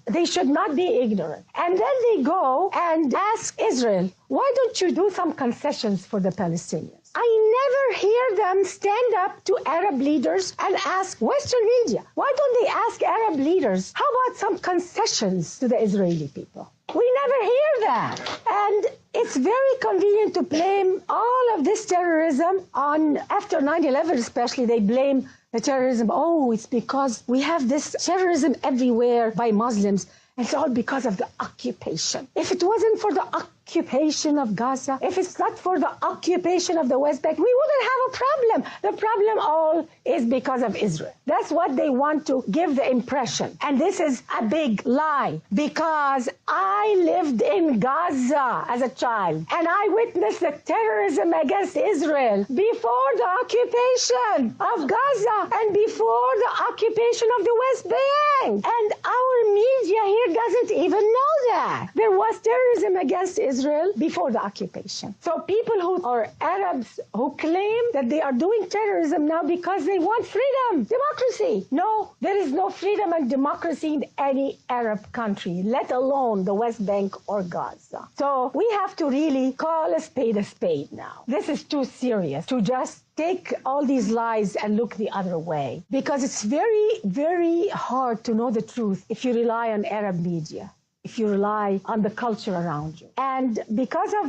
They should not be ignorant. And then they go and ask Israel, why don't you do some concessions for the Palestinians? I never hear them stand up to Arab leaders and ask Western media, why don't they ask Arab leaders, how about some concessions to the Israeli people? We never hear that. And it's very convenient to blame all of this terrorism on, after 9/11 especially, they blame the terrorism. Oh, it's because we have this terrorism everywhere by Muslims. It's all because of the occupation. If it wasn't for the occupation of Gaza, if it's not for the occupation of the West Bank, we wouldn't have a problem. The problem all is because of Israel. That's what they want to give the impression. And this is a big lie, because I lived in Gaza as a child, and I witnessed the terrorism against Israel before the occupation of Gaza and before the occupation of the West Bank. And our media here doesn't even know that. There was terrorism against Israel Israel before the occupation. So people who are Arabs who claim that they are doing terrorism now because they want freedom, democracy. No, there is no freedom and democracy in any Arab country, let alone the West Bank or Gaza. So we have to really call a spade now. This is too serious to just take all these lies and look the other way, because it's very, very hard to know the truth if you rely on Arab media, if you rely on the culture around you. And because of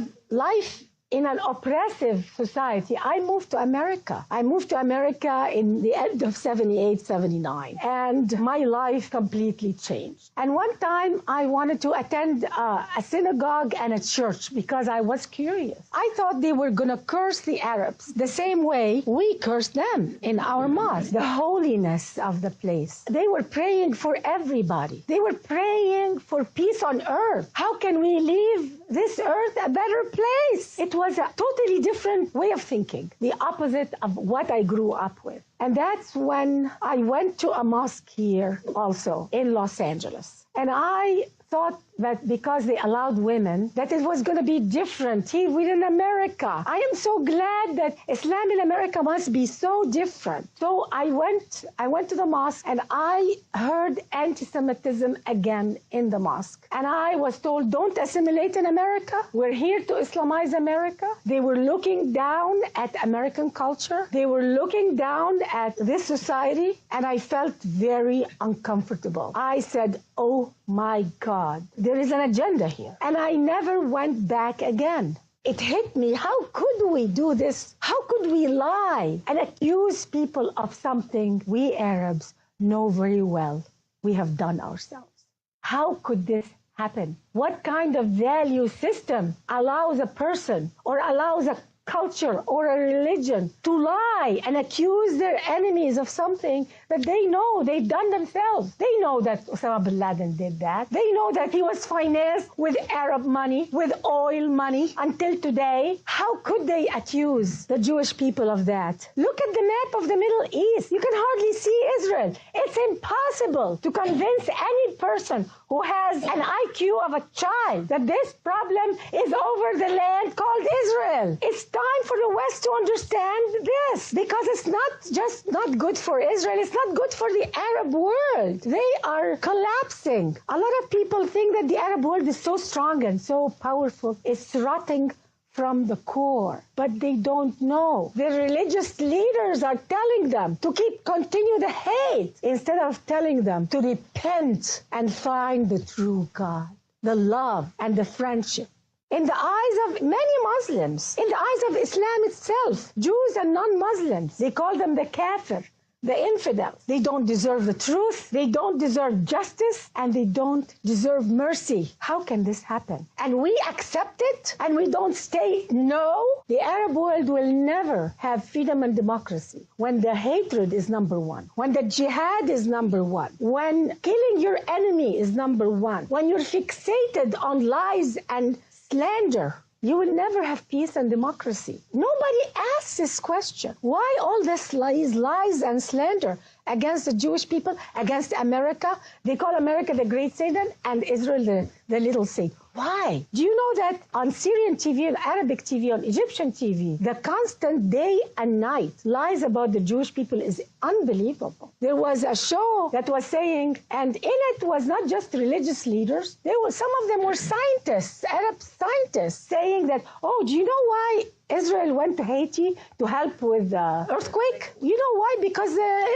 life in an oppressive society, I moved to America. I moved to America in the end of 78, 79, and my life completely changed. And one time I wanted to attend a synagogue and a church because I was curious. I thought they were going to curse the Arabs the same way we curse them in our mosque, the holiness of the place. They were praying for everybody. They were praying for peace on earth. How can we leave this earth a better place? It was a totally different way of thinking, the opposite of what I grew up with. And that's when I went to a mosque here also in Los Angeles. And I thought that because they allowed women, that it was going to be different here within America. I am so glad that Islam in America must be so different. So I went to the mosque and I heard anti-Semitism again in the mosque. And I was told, don't assimilate in America. We're here to Islamize America. They were looking down at American culture. They were looking down at this society. And I felt very uncomfortable. I said, oh my God, there is an agenda here. And I never went back again. It hit me. How could we do this? How could we lie and accuse people of something we Arabs know very well we have done ourselves? How could this happen? What kind of value system allows a person or allows a culture or a religion to lie and accuse their enemies of something that they know they've done themselves? They know that Osama bin Laden did that. They know that he was financed with Arab money, with oil money until today. How could they accuse the Jewish people of that? Look at the map of the Middle East. You can hardly see Israel. It's impossible to convince any person who has an IQ of a child that this problem is over the land called Israel. It's time for the West to understand this, because it's not just not good for Israel, it's not good for the Arab world. They are collapsing. A lot of people think that the Arab world is so strong and so powerful. It's rotting from the core, but they don't know. The religious leaders are telling them to continue the hate instead of telling them to repent and find the true God, the love and the friendship. In the eyes of many Muslims, in the eyes of Islam itself, Jews and non-Muslims, they call them the kafir, the infidels. They don't deserve the truth, they don't deserve justice, and they don't deserve mercy. How can this happen? And we accept it, and we don't say no? The Arab world will never have freedom and democracy when the hatred is number one, when the jihad is number one, when killing your enemy is number one, when you're fixated on lies and slander. You will never have peace and democracy. Nobody asks this question. Why all this lies and slander against the Jewish people, against America? They call America the great Satan and Israel the little Satan. Why? Do you know that on Syrian TV, on Arabic TV, on Egyptian TV, the constant day and night lies about the Jewish people is unbelievable. There was a show that was saying, and in it was not just religious leaders, some of them were scientists, Arab scientists, saying that, oh, do you know why Israel went to Haiti to help with the earthquake? You know why? Because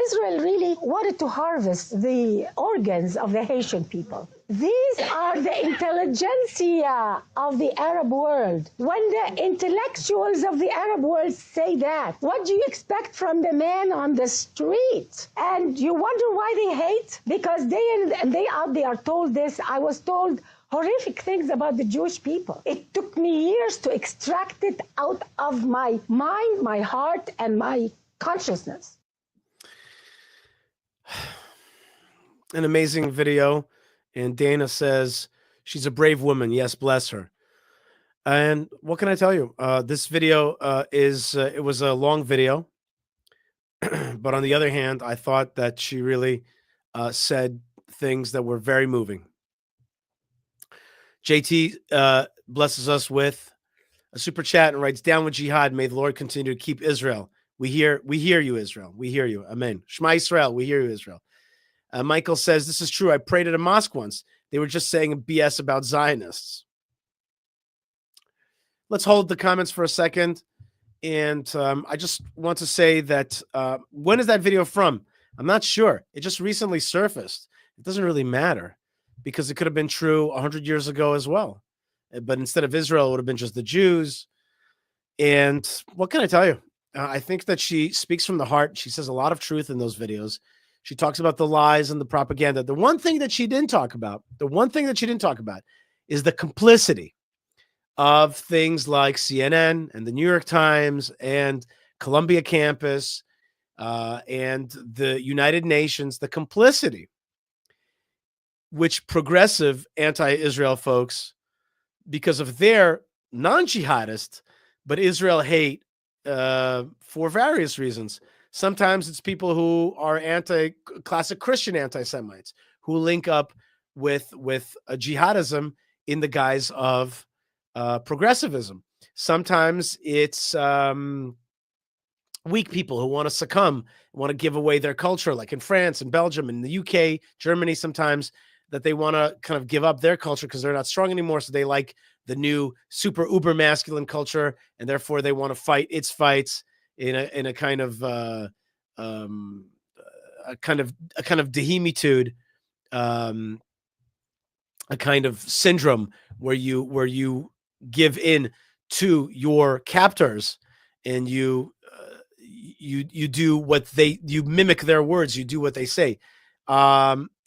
Israel really wanted to harvest the organs of the Haitian people. These are the intelligentsia of the Arab world. When the intellectuals of the Arab world say that, what do you expect from the man on the street? And you wonder why they hate? Because day in and day out they are told this. I was told horrific things about the Jewish people. It took me years to extract it out of my mind, my heart, and my consciousness. An amazing video. And Dana says she's a brave woman. Yes, bless her. And what can I tell you? This video it was a long video. But on the other hand, I thought that she really said things that were very moving. JT blesses us with a super chat and writes, "Down with jihad. May the Lord continue to keep Israel. We hear you, Israel. We hear you. Amen. Shema Israel. We hear you, Israel." Michael says, "This is true. I prayed at a mosque once. They were just saying BS about Zionists." Let's hold the comments for a second. And I just want to say that when is that video from? I'm not sure. It just recently surfaced. It doesn't really matter because it could have been true 100 years ago as well. But instead of Israel, it would have been just the Jews. And what can I tell you? I think that she speaks from the heart. She says a lot of truth in those videos. She talks about the lies and the propaganda. The one thing that she didn't talk about is the complicity of things like CNN and the New York Times and Columbia campus and the United Nations, the complicity which progressive anti-Israel folks, because of their non-jihadist but Israel hate for various reasons. Sometimes it's people who are classic Christian anti-Semites who link up with jihadism in the guise of progressivism. Sometimes it's weak people who want to succumb, want to give away their culture, like in France and Belgium and the UK, Germany, sometimes that they want to kind of give up their culture because they're not strong anymore. So they like the new super uber masculine culture, and therefore they want to fight its fights in a kind of a kind of dehemitude, a kind of syndrome where you give in to your captors and you do what you mimic their words, you do what they say.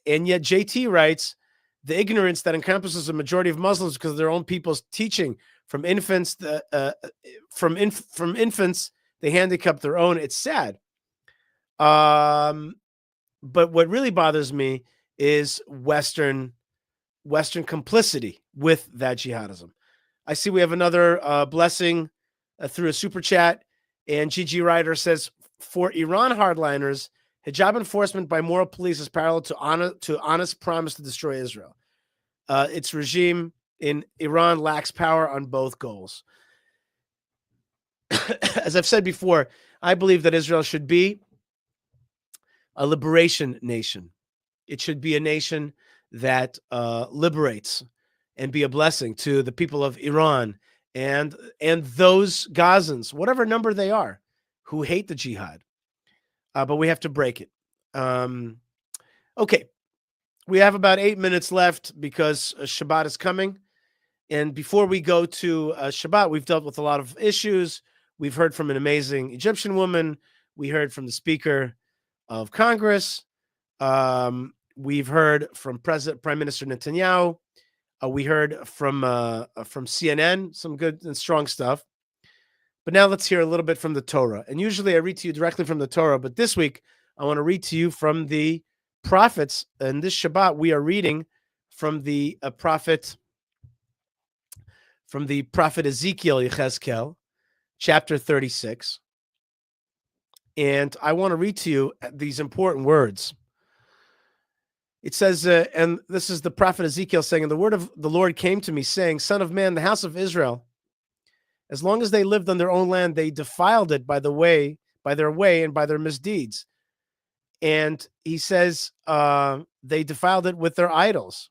And yet JT writes, the ignorance that encompasses a majority of Muslims because of their own people's teaching from infants, from infants, they handicap their own. It's sad. But what really bothers me is Western complicity with that jihadism. I see we have another blessing through a super chat. And Gigi Ryder says, for Iran hardliners, hijab enforcement by moral police is parallel to honest promise to destroy Israel. Its regime in Iran lacks power on both goals. As I've said before, I believe that Israel should be a liberation nation. It should be a nation that liberates and be a blessing to the people of Iran and those Gazans, whatever number they are, who hate the jihad. But we have to break it. Okay. We have about 8 minutes left because Shabbat is coming. And before we go to Shabbat, we've dealt with a lot of issues. We've heard from an amazing Egyptian woman. We heard from the Speaker of Congress. We've heard from Prime Minister Netanyahu. We heard from CNN, some good and strong stuff. But now let's hear a little bit from the Torah. And usually I read to you directly from the Torah, but this week I want to read to you from the prophets. And this Shabbat we are reading from the prophet Ezekiel, Yechezkel, chapter 36. And I want to read to you these important words. It says, and this is the prophet Ezekiel saying, and the word of the Lord came to me saying, Son of man, the house of Israel, as long as they lived on their own land, they defiled it by their way and by their misdeeds. And he says, they defiled it with their idols.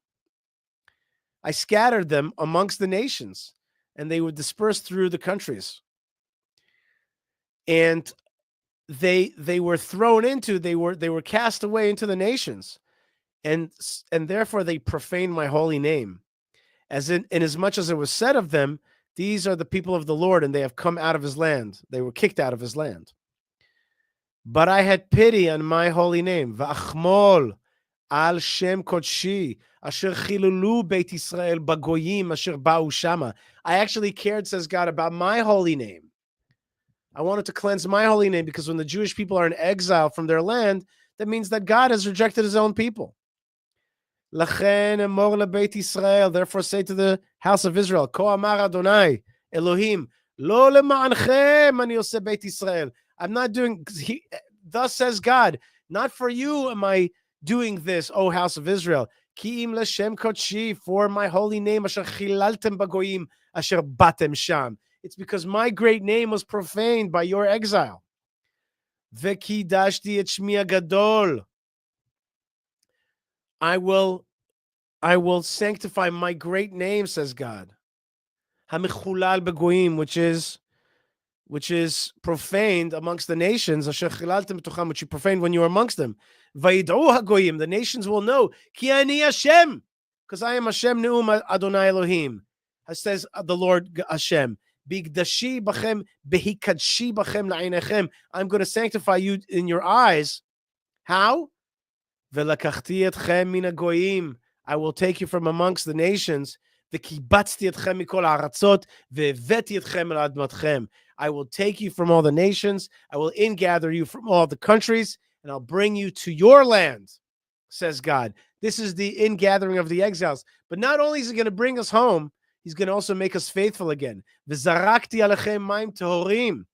I scattered them amongst the nations, and they were dispersed through the countries. And they were thrown into, they were cast away into the nations. And therefore they profaned my holy name. As much as it was said of them, these are the people of the Lord, and they have come out of his land. They were kicked out of his land. But I had pity on my holy name. V'achmol al shem kodshi asher chilulu beit Yisrael bagoyim asher ba'u shama. I actually cared, says God, about my holy name. I wanted to cleanse my holy name because when the Jewish people are in exile from their land, that means that God has rejected his own people. Lachen emor lebeit Yisrael, therefore say to the house of Israel, Ko amar Adonai Elohim, lo lema'anchem ani oseh beit Yisrael. I'm not doing, thus says God, not for you am I doing this, O house of Israel. Ki im l'shem kodshi, for my holy name, asher chilaltem bagoyim, asher batem sham. It's because my great name was profaned by your exile. Vekidashti et shmi gadol. I will sanctify my great name, says God. Hamichulal begoyim, which is profaned amongst the nations, asher chilaltem b'tocham, which you profaned when you were amongst them. Vayid'u hagoyim, the nations will know, ki ani Hashem, because I am Hashem ne'um Adonai Elohim. Says the Lord Hashem. Bigdashi bachem behikadshi bachem la'einechem. I'm going to sanctify you in your eyes. How? Velakachti etchem min hagoyim. I will take you from amongst the nations. V'kibatzti etchem mikol ha'aratzot ve'eveti etchem el admatchem. I will take you from all the nations. I will ingather you from all the countries, and I'll bring you to your land, says God. This is the ingathering of the exiles. But not only is he going to bring us home, he's going to also make us faithful again. V'zarakti alechem maim tehorim.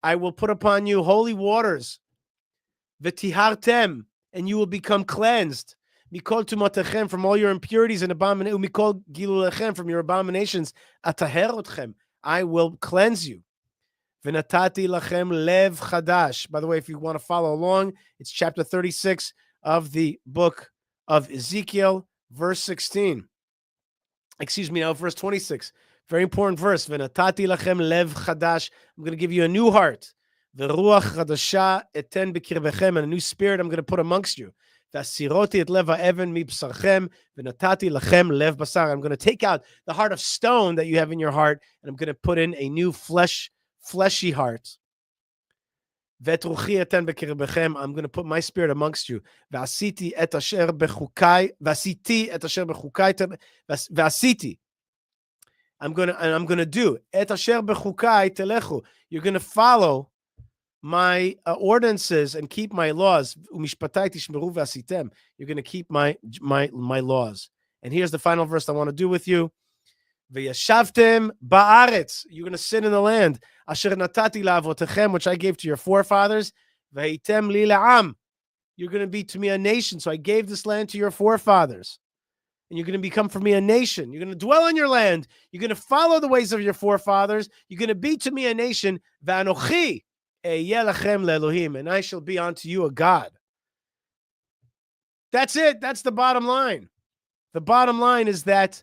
I will put upon you holy waters. V'tihartem, and you will become cleansed. Mikol tumatechem, from all your impurities and abominations. Mikol gilulechem, from your abominations. Ataher otchem, I will cleanse you. V'natati lachem lev chadash. By the way, if you want to follow along, it's chapter 36 of the book of Ezekiel, verse 16. Excuse me, now verse 26. Very important verse. V'natati lachem lev chadash. I'm going to give you a new heart. V'ruach chadasha eten b'kirbechem, and a new spirit I'm going to put amongst you. V'asiroti et lev ha'even mibsarchem, v'natati lachem lev basar. I'm going to take out the heart of stone that you have in your heart, and I'm going to put in a new fleshy heart. V'etruchi eten b'kirbechem. I'm going to put my spirit amongst you. V'asiti et asher bechukai. V'asiti et asher bechukai. V'asiti. I'm going to do et asher bechukai telechu. You're going to follow my ordinances and keep my laws. Umishpatai tishmeru v'asitem. You're going to keep my laws. And here's the final verse I want to do with you. V'yashavtem ba'aretz. You're going to sit in the land. Asher natati la'avotechem, which I gave to your forefathers. V'hitem li la'am. You're going to be to me a nation. So I gave this land to your forefathers. And you're going to become for me a nation. You're going to dwell on your land. You're going to follow the ways of your forefathers. You're going to be to me a nation. V'anochi ehyeh lachem le'elohim. And I shall be unto you a God. That's it. That's the bottom line. The bottom line is that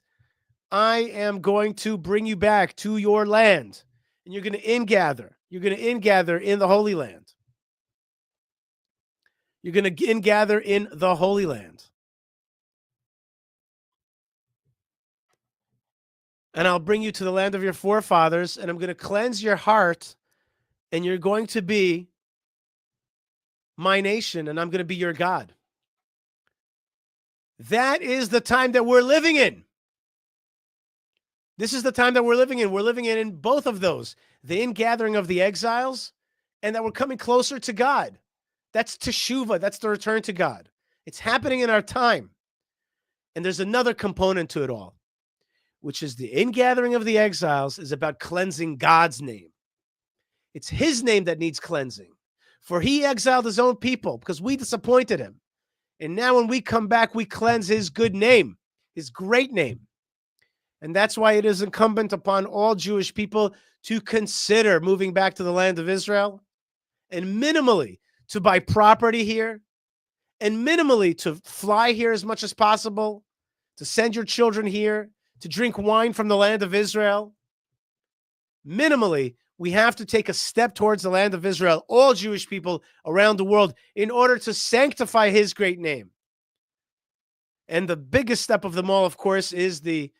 I am going to bring you back to your land, and you're going to ingather. You're going to ingather in the Holy Land. You're going to ingather in the Holy Land. And I'll bring you to the land of your forefathers, and I'm going to cleanse your heart, and you're going to be my nation, and I'm going to be your God. That is the time that we're living in. This is the time that we're living in. We're living in both of those, the ingathering of the exiles and that we're coming closer to God. That's teshuvah. That's the return to God. It's happening in our time. And there's another component to it all, which is the ingathering of the exiles is about cleansing God's name. It's his name that needs cleansing. For he exiled his own people because we disappointed him. And now when we come back, we cleanse his good name, his great name. And that's why it is incumbent upon all Jewish people to consider moving back to the land of Israel and minimally to buy property here and minimally to fly here as much as possible, to send your children here, to drink wine from the land of Israel. Minimally, we have to take a step towards the land of Israel, all Jewish people around the world, in order to sanctify his great name. And the biggest step of them all, of course, is the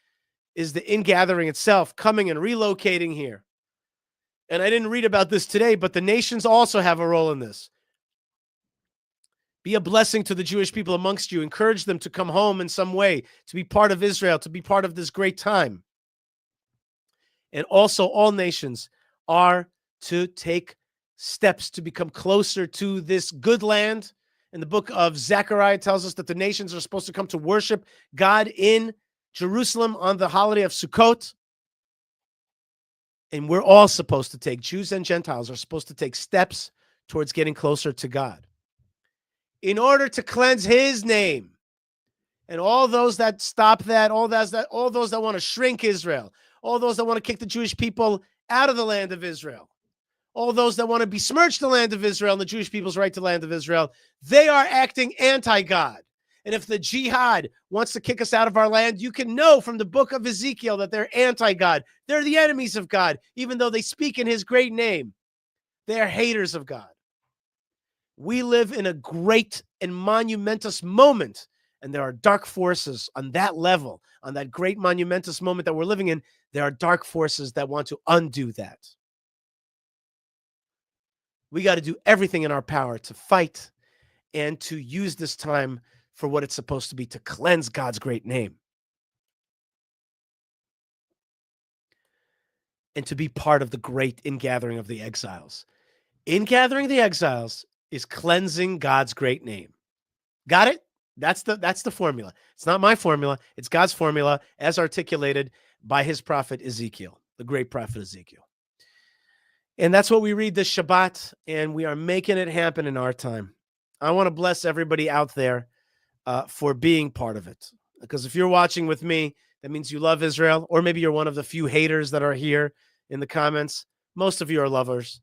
ingathering itself, coming and relocating here. And I didn't read about this today, but the nations also have a role in this. Be a blessing to the Jewish people amongst you. Encourage them to come home in some way, to be part of Israel, to be part of this great time. And also all nations are to take steps to become closer to this good land. And the book of Zechariah tells us that the nations are supposed to come to worship God in Jerusalem on the holiday of Sukkot. And we're all supposed to take, Jews and Gentiles are supposed to take steps towards getting closer to God in order to cleanse his name And all those that stop that, all those that want to shrink Israel, all those that want to kick the Jewish people out of the land of Israel, all those that want to besmirch the land of Israel and the Jewish people's right to the land of Israel, they are acting anti-God. And if the jihad wants to kick us out of our land, you can know from the book of Ezekiel that they're anti-God. They're the enemies of God, even though they speak in his great name. They are haters of God. We live in a great and monumentous moment, and there are dark forces on that level, on that great monumentous moment that we're living in. There are dark forces that want to undo that. We got to do everything in our power to fight and to use this time for what it's supposed to be, to cleanse God's great name and to be part of the great ingathering of the exiles. Ingathering the exiles is cleansing God's great name. Got it? That's the formula. It's not my formula. It's God's formula as articulated by his prophet Ezekiel, the great prophet Ezekiel. And that's what we read this Shabbat, and we are making it happen in our time. I want to bless everybody out there for being part of it. Because if you're watching with me, that means you love Israel, or maybe you're one of the few haters that are here in the comments. Most of you are lovers.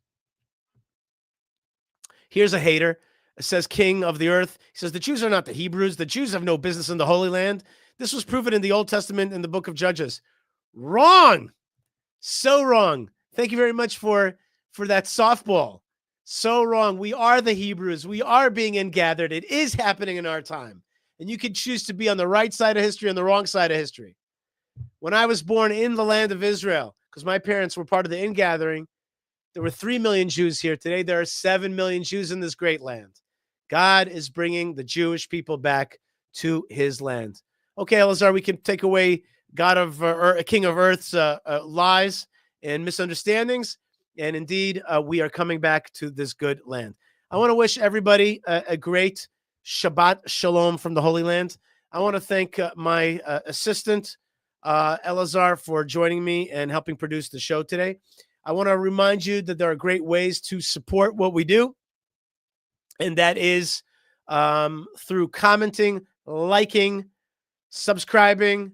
Here's a hater. It says, King of the earth. He says, the Jews are not the Hebrews. The Jews have no business in the Holy Land. This was proven in the Old Testament in the book of Judges. Wrong. So wrong. Thank you very much for that softball. So wrong. We are the Hebrews. We are being ingathered. It is happening in our time. And you can choose to be on the right side of history, on the wrong side of history. When I was born in the land of Israel, because my parents were part of the ingathering, there were 3 million Jews here. Today, there are 7 million Jews in this great land. God is bringing the Jewish people back to his land. Okay, Elazar, we can take away King of Earth's lies and misunderstandings. And indeed, we are coming back to this good land. I want to wish everybody a great Shabbat Shalom from the Holy Land. I want to thank my assistant, Elazar, for joining me and helping produce the show today. I want to remind you that there are great ways to support what we do, and that is through commenting, liking, subscribing,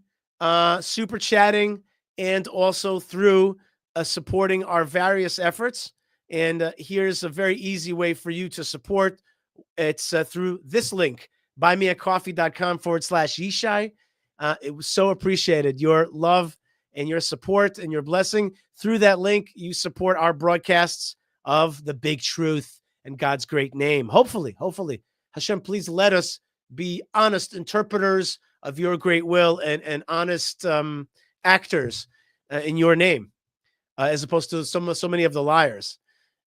super chatting, and also through supporting our various efforts. And here's a very easy way for you to support. It's through this link, buymeacoffee.com/Yishai. It was so appreciated. Your love and your support and your blessing. Through that link, you support our broadcasts of the big truth and God's great name. Hopefully, Hashem, please let us be honest interpreters of your great will and honest actors in your name, as opposed to so many of the liars.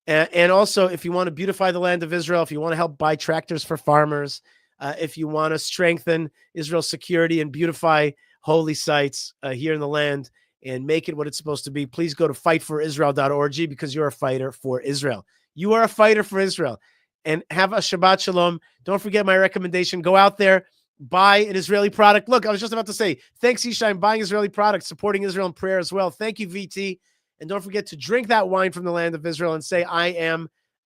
And also, if you want to beautify the land of Israel, if you want to help buy tractors for farmers, if you want to strengthen Israel's security and beautify holy sites here in the land and make it what it's supposed to be, please go to fightforisrael.org, because you're a fighter for Israel. You are a fighter for Israel. And have a Shabbat Shalom. Don't forget my recommendation. Go out there, buy an Israeli product. Look, I was just about to say, thanks, Yishai. I'm buying Israeli products, supporting Israel in prayer as well. Thank you, VT. And don't forget to drink that wine from the land of Israel and say, I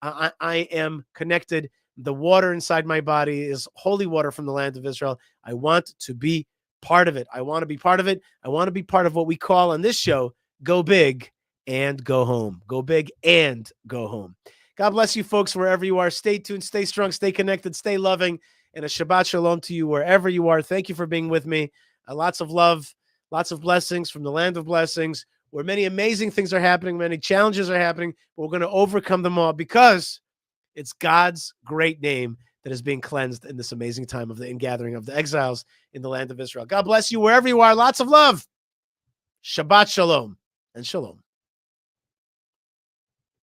am connected. The water inside my body is holy water from the land of Israel. I want to be part of it. I want to be part of it. I want to be part of what we call on this show, go big and go home. Go big and go home. God bless you folks, wherever you are. Stay tuned, stay strong, stay connected, stay loving, and a Shabbat Shalom to you wherever you are. Thank you for being with me. Lots of love, lots of blessings from the land of blessings, where many amazing things are happening, many challenges are happening, but we're going to overcome them all because it's God's great name that is being cleansed in this amazing time of the ingathering of the exiles in the land of Israel. God bless you wherever you are. Lots of love. Shabbat Shalom and Shalom.